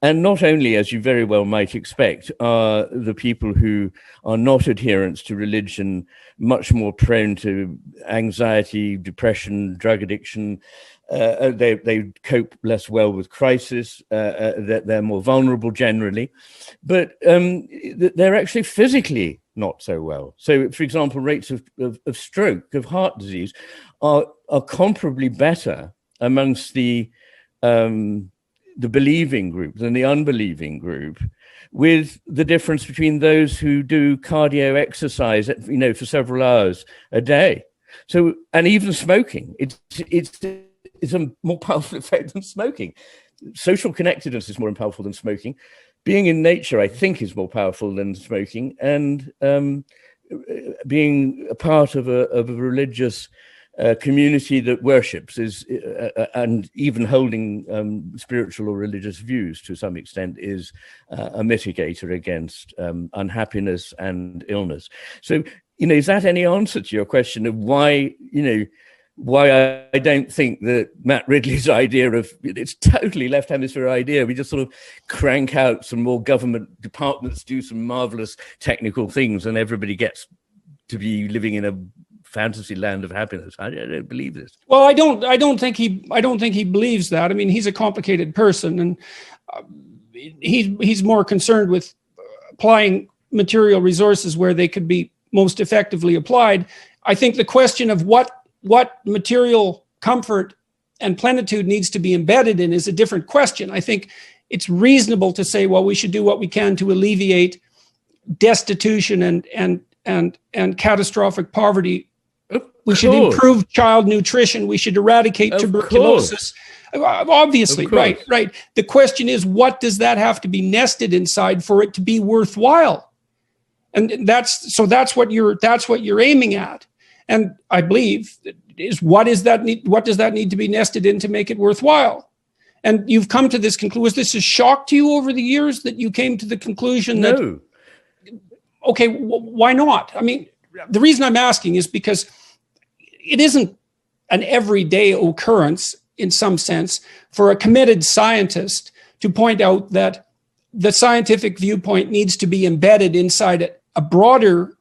And not only, as you very well might expect, are the people who are not adherents to religion much more prone to anxiety, depression, drug addiction. They cope less well with crisis, they're more vulnerable generally, but they're actually physically not so well. So, for example, rates of stroke, of heart disease are comparably better amongst the believing group than the unbelieving group, with the difference between those who do cardio exercise, for several hours a day. So, and even smoking, it's a more powerful effect than smoking. Social connectedness is more powerful than smoking. Being in nature, I think, is more powerful than smoking, and being a part of a religious community that worships is, and even holding spiritual or religious views to some extent, is a mitigator against unhappiness and illness. So, is that any answer to your question of why I don't think that Matt Ridley's idea of, it's totally left hemisphere idea. We just sort of crank out some more government departments, do some marvelous technical things, and everybody gets to be living in a fantasy land of happiness. I don't believe this. Well, I don't think he believes that. I mean, he's a complicated person, and he's more concerned with applying material resources where they could be most effectively applied. I think the question of what material comfort and plenitude needs to be embedded in is a different question. I think it's reasonable to say, well, we should do what we can to alleviate destitution and catastrophic poverty. We should improve child nutrition. We should eradicate tuberculosis. Obviously, right. The question is, what does that have to be nested inside for it to be worthwhile? And that's what you're aiming at. And I believe is what does that need to be nested in to make it worthwhile? And you've come to this conclusion. Was this a shock to you over the years that you came to the conclusion that? No. Okay, why not? I mean, the reason I'm asking is because it isn't an everyday occurrence in some sense for a committed scientist to point out that the scientific viewpoint needs to be embedded inside a broader,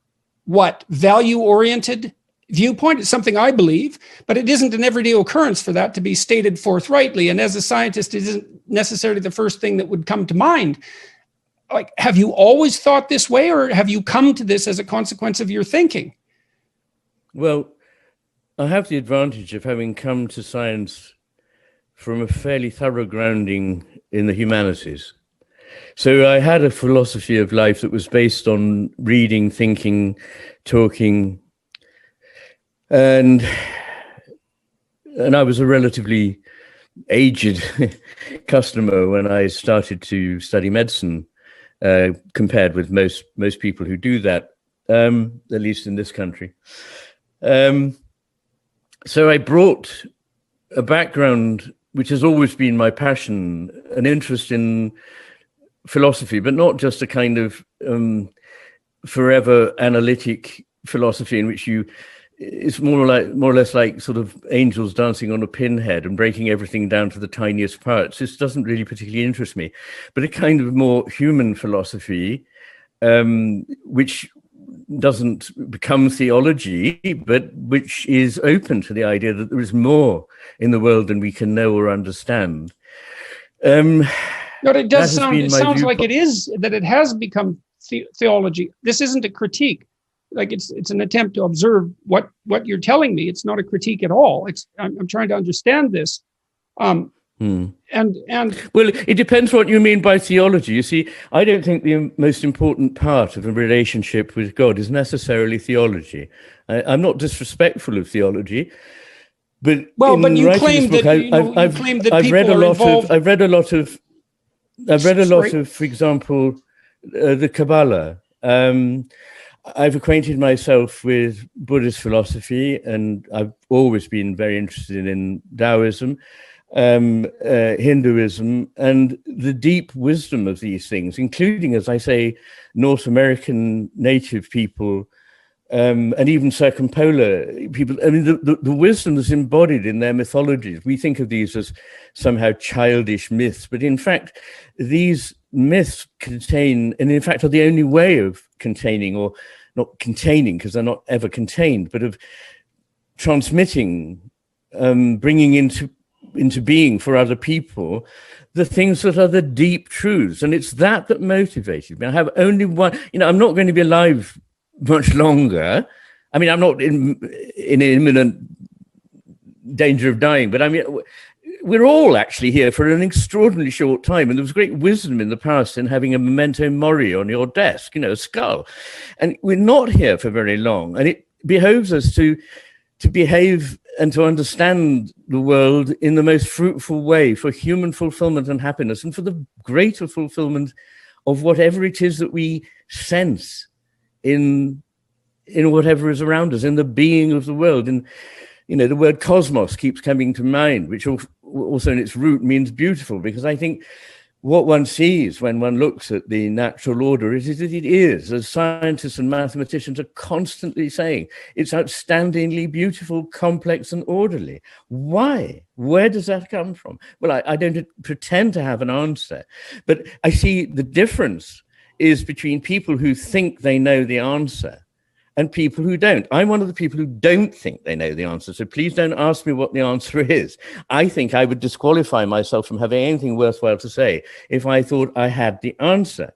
value-oriented viewpoint. It's something I believe, but it isn't an everyday occurrence for that to be stated forthrightly. And as a scientist, it isn't necessarily the first thing that would come to mind. Like, have you always thought this way, or have you come to this as a consequence of your thinking? Well, I have the advantage of having come to science from a fairly thorough grounding in the humanities. So I had a philosophy of life that was based on reading, thinking, talking, and I was a relatively aged customer when I started to study medicine, compared with most people who do that, at least in this country. So I brought a background which has always been my passion, an interest in philosophy, but not just a kind of forever analytic philosophy in which it's more or less like sort of angels dancing on a pinhead and breaking everything down to the tiniest parts. This doesn't really particularly interest me, but a kind of more human philosophy, which doesn't become theology, but which is open to the idea that there is more in the world than we can know or understand. But it does sounds like it is, that it has become theology. This isn't a critique. Like it's an attempt to observe what you're telling me. It's not a critique at all. I'm trying to understand this. And well, it depends what you mean by theology. You see, I don't think the most important part of a relationship with God is necessarily theology. I'm not disrespectful of theology, but you claim that I've read a lot of, for example, the Kabbalah. I've acquainted myself with Buddhist philosophy, and I've always been very interested in Taoism, Hinduism, and the deep wisdom of these things, including, as I say, North American native people, and even circumpolar people. I mean, the wisdom that's embodied in their mythologies. We think of these as somehow childish myths, but in fact, these myths contain, and in fact are the only way of containing, or not containing because they're not ever contained, but of transmitting, bringing into being for other people the things that are the deep truths. And it's that motivated me. I have only one, I'm not going to be alive much longer. I mean, I'm not in imminent danger of dying, but I mean, we're all actually here for an extraordinarily short time. And there was great wisdom in the past in having a memento mori on your desk, a skull. And we're not here for very long. And it behoves us to behave and to understand the world in the most fruitful way for human fulfillment and happiness, and for the greater fulfillment of whatever it is that we sense in whatever is around us, in the being of the world. And, the word cosmos keeps coming to mind, which also in its root means beautiful, because I think what one sees when one looks at the natural order is that it is, as scientists and mathematicians are constantly saying, it's outstandingly beautiful, complex, and orderly. Why? Where does that come from? Well, I don't pretend to have an answer, but I see the difference is between people who think they know the answer and people who don't. I'm one of the people who don't think they know the answer, so please don't ask me what the answer is. I think I would disqualify myself from having anything worthwhile to say if I thought I had the answer.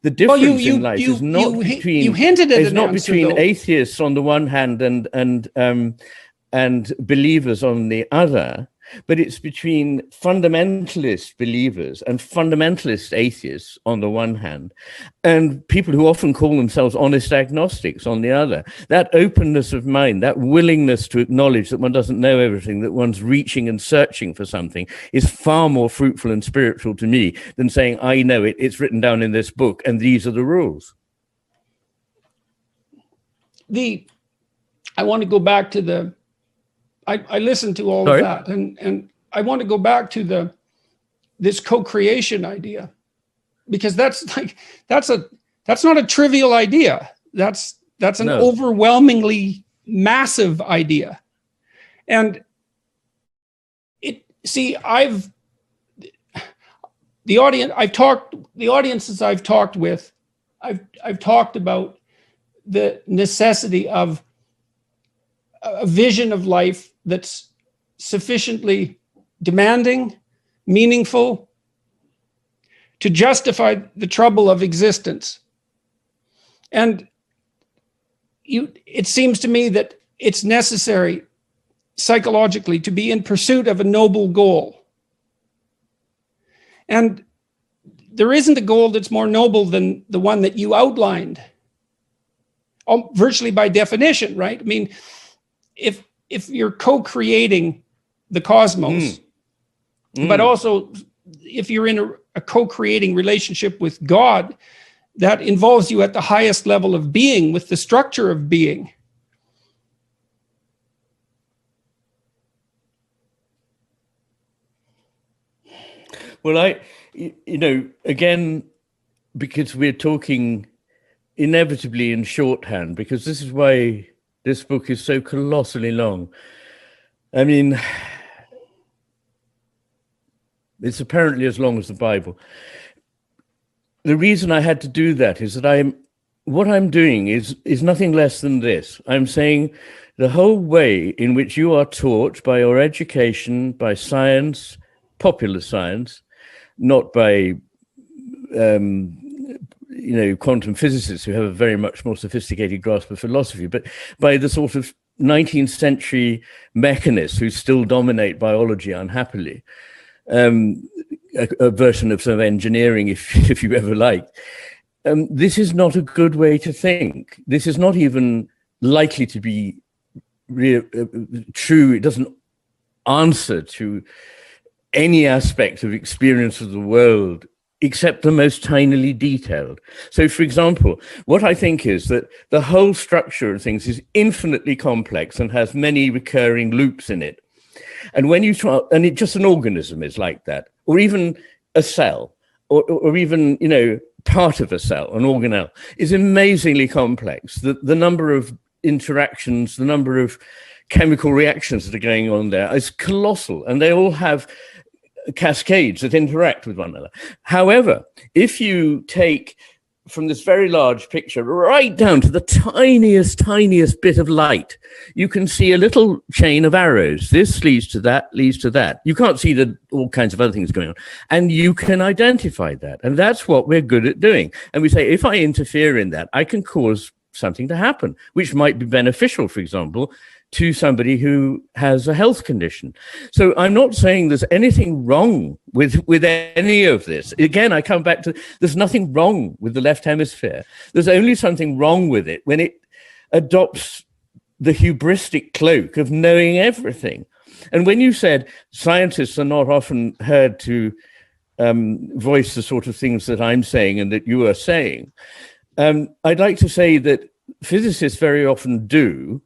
The difference in life is not between atheists on the one hand and believers on the other, but it's between fundamentalist believers and fundamentalist atheists on the one hand, and people who often call themselves honest agnostics on the other. That openness of mind, that willingness to acknowledge that one doesn't know everything, that one's reaching and searching for something, is far more fruitful and spiritual to me than saying, I know it, it's written down in this book, and these are the rules. I want to go back to I listened to all of that, and I want to go back to this co-creation idea, because that's not a trivial idea. That's an overwhelmingly massive idea. And the audiences I've talked with, I've talked about the necessity of a vision of life that's sufficiently demanding, meaningful, to justify the trouble of existence. And it seems to me that it's necessary psychologically to be in pursuit of a noble goal. And there isn't a goal that's more noble than the one that you outlined, virtually by definition, right? I mean, if you're co-creating the cosmos, but also if you're in a co-creating relationship with God, that involves you at the highest level of being, with the structure of being. Well, again, because we're talking inevitably in shorthand, because this is why this book is so colossally long. I mean, it's apparently as long as the Bible. The reason I had to do that is that what I'm doing is nothing less than this. I'm saying the whole way in which you are taught by your education, by science, popular science, not by quantum physicists who have a very much more sophisticated grasp of philosophy, but by the sort of 19th century mechanists who still dominate biology unhappily. A version of sort of engineering, if you ever like. This is not a good way to think. This is not even likely to be true. It doesn't answer to any aspect of experience of the world except the most tinily detailed. So, for example, what I think is that the whole structure of things is infinitely complex and has many recurring loops in it. And when you try, and it just an organism is like that, or even a cell, or even, part of a cell, an organelle, is amazingly complex. The number of interactions, the number of chemical reactions that are going on there is colossal, and they all have cascades that interact with one another. However, if you take from this very large picture right down to the tiniest bit of light, you can see a little chain of arrows. This leads to that, leads to that. You can't see all kinds of other things going on. And you can identify that. And that's what we're good at doing. And we say, if I interfere in that, I can cause something to happen, which might be beneficial, for example, to somebody who has a health condition. So I'm not saying there's anything wrong with any of this. Again, I come back to, there's nothing wrong with the left hemisphere. There's only something wrong with it when it adopts the hubristic cloak of knowing everything. And when you said scientists are not often heard to voice the sort of things that I'm saying and that you are saying, I'd like to say that physicists very often do,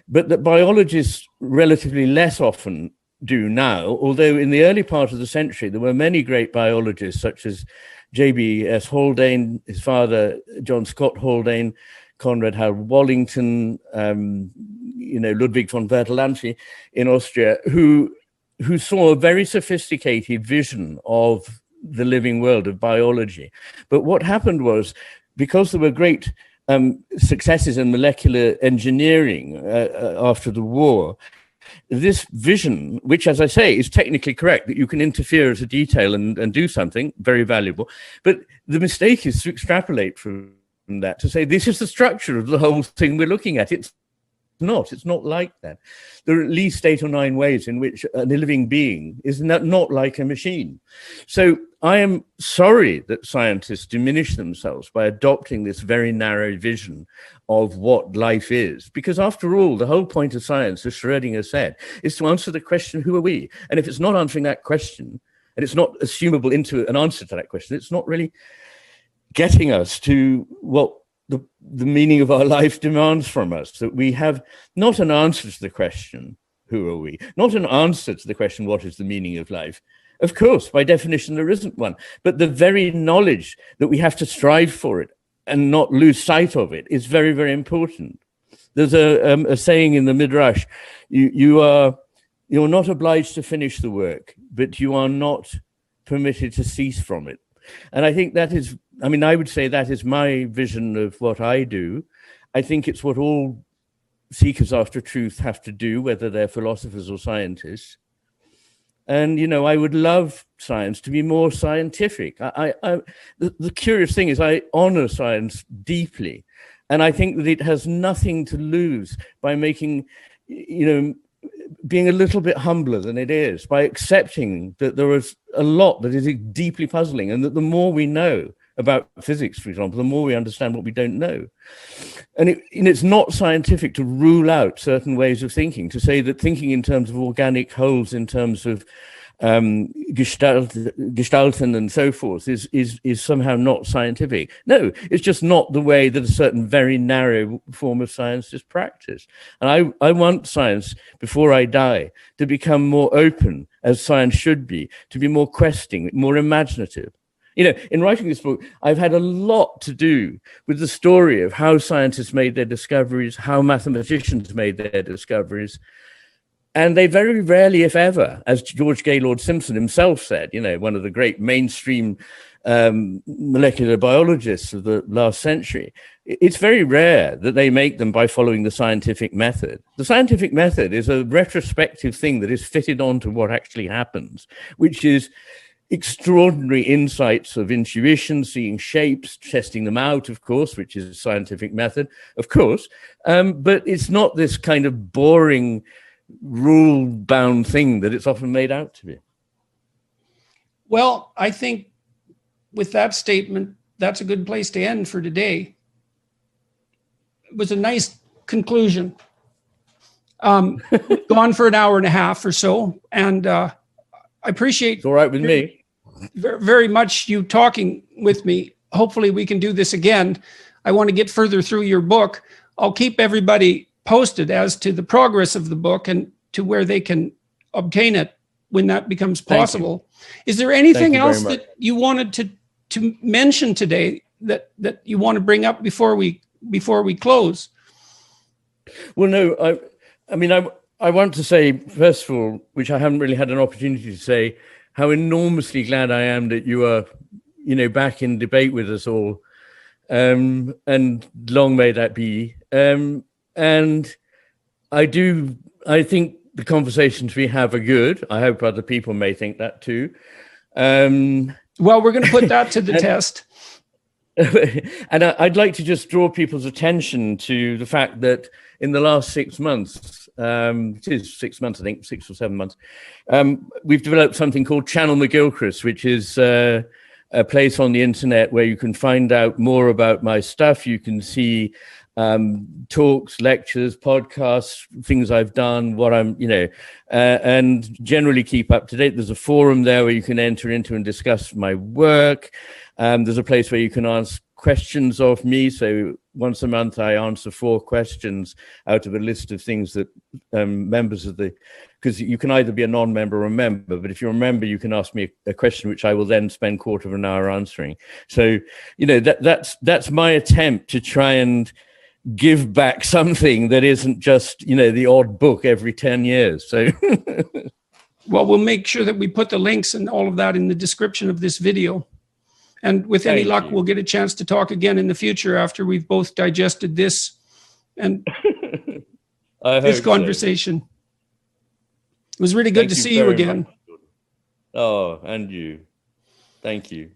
but that biologists relatively less often do now, although in the early part of the century, there were many great biologists, such as J.B.S. Haldane, his father, John Scott Haldane, Conrad Howard Wallington, Ludwig von Bertalanffy in Austria, who saw a very sophisticated vision of the living world, of biology. But what happened was, because there were great successes in molecular engineering after the war, this vision, which, as I say, is technically correct, that you can interfere as a detail and do something very valuable. But the mistake is to extrapolate from that, to say this is the structure of the whole thing we're looking at. It's not like that. There are at least 8 or 9 ways in which a living being is not like a machine. So I am sorry that scientists diminish themselves by adopting this very narrow vision of what life is. Because after all, the whole point of science, as Schrödinger said, is to answer the question, who are we? And if it's not answering that question, and it's not assumable into an answer to that question, it's not really getting us to what the meaning of our life demands from us, that we have not an answer to the question, who are we? Not an answer to the question, what is the meaning of life? Of course, by definition, there isn't one. But the very knowledge that we have to strive for it and not lose sight of it is very, very important. There's a saying in the Midrash, you're not obliged to finish the work, but you are not permitted to cease from it. And I think that is, I would say that is my vision of what I do. I think it's what all seekers after truth have to do, whether they're philosophers or scientists. And, I would love science to be more scientific. The curious thing is I honor science deeply. And I think that it has nothing to lose by making, being a little bit humbler than it is, by accepting that there is a lot that is deeply puzzling, and that the more we know about physics, for example, the more we understand what we don't know. And it's not scientific to rule out certain ways of thinking, to say that thinking in terms of organic wholes, in terms of gestalten and so forth is somehow not scientific. No, it's just not the way that a certain very narrow form of science is practiced. And I want science, before I die, to become more open, as science should be, to be more questing, more imaginative. In writing this book, I've had a lot to do with the story of how scientists made their discoveries, how mathematicians made their discoveries. And they very rarely, if ever, as George Gaylord Simpson himself said, one of the great mainstream molecular biologists of the last century, it's very rare that they make them by following the scientific method. The scientific method is a retrospective thing that is fitted onto what actually happens, which is extraordinary insights of intuition, seeing shapes, testing them out, of course, which is a scientific method, of course. But it's not this kind of boring, rule-bound thing that it's often made out to be. Well, I think with that statement, that's a good place to end for today. It was a nice conclusion. Gone for an hour and a half or so, and I appreciate it's all right with me. Very, very much you talking with me. Hopefully we can do this again. I want to get further through your book. I'll keep everybody posted as to the progress of the book and to where they can obtain it when that becomes possible. Is there anything else that you wanted to mention today that you want to bring up before we close? Well, no, I want to say, first of all, which I haven't really had an opportunity to say, how enormously glad I am that you are, back in debate with us all. And long may that be. And I think the conversations we have are good. I hope other people may think that too. Well, we're going to put that to the test. And I'd like to just draw people's attention to the fact that in the last 6 months, it is 6 months, I think, 6 or 7 months, we've developed something called Channel McGilchrist, which is a place on the internet where you can find out more about my stuff. You can see talks, lectures, podcasts, things I've done, what I'm, and generally keep up to date. There's a forum there where you can enter into and discuss my work. There's a place where you can ask questions of me. So once a month, I answer 4 questions out of a list of things that members of because you can either be a non-member or a member, but if you're a member, you can ask me a question, which I will then spend 1/4 of an hour answering. So, that's my attempt to try and give back something that isn't just, the odd book every 10 years. So, well, we'll make sure that we put the links and all of that in the description of this video. And with any luck, we'll get a chance to talk again in the future after we've both digested this and this conversation. So. It was really good to see you again. Much. Oh, and you. Thank you.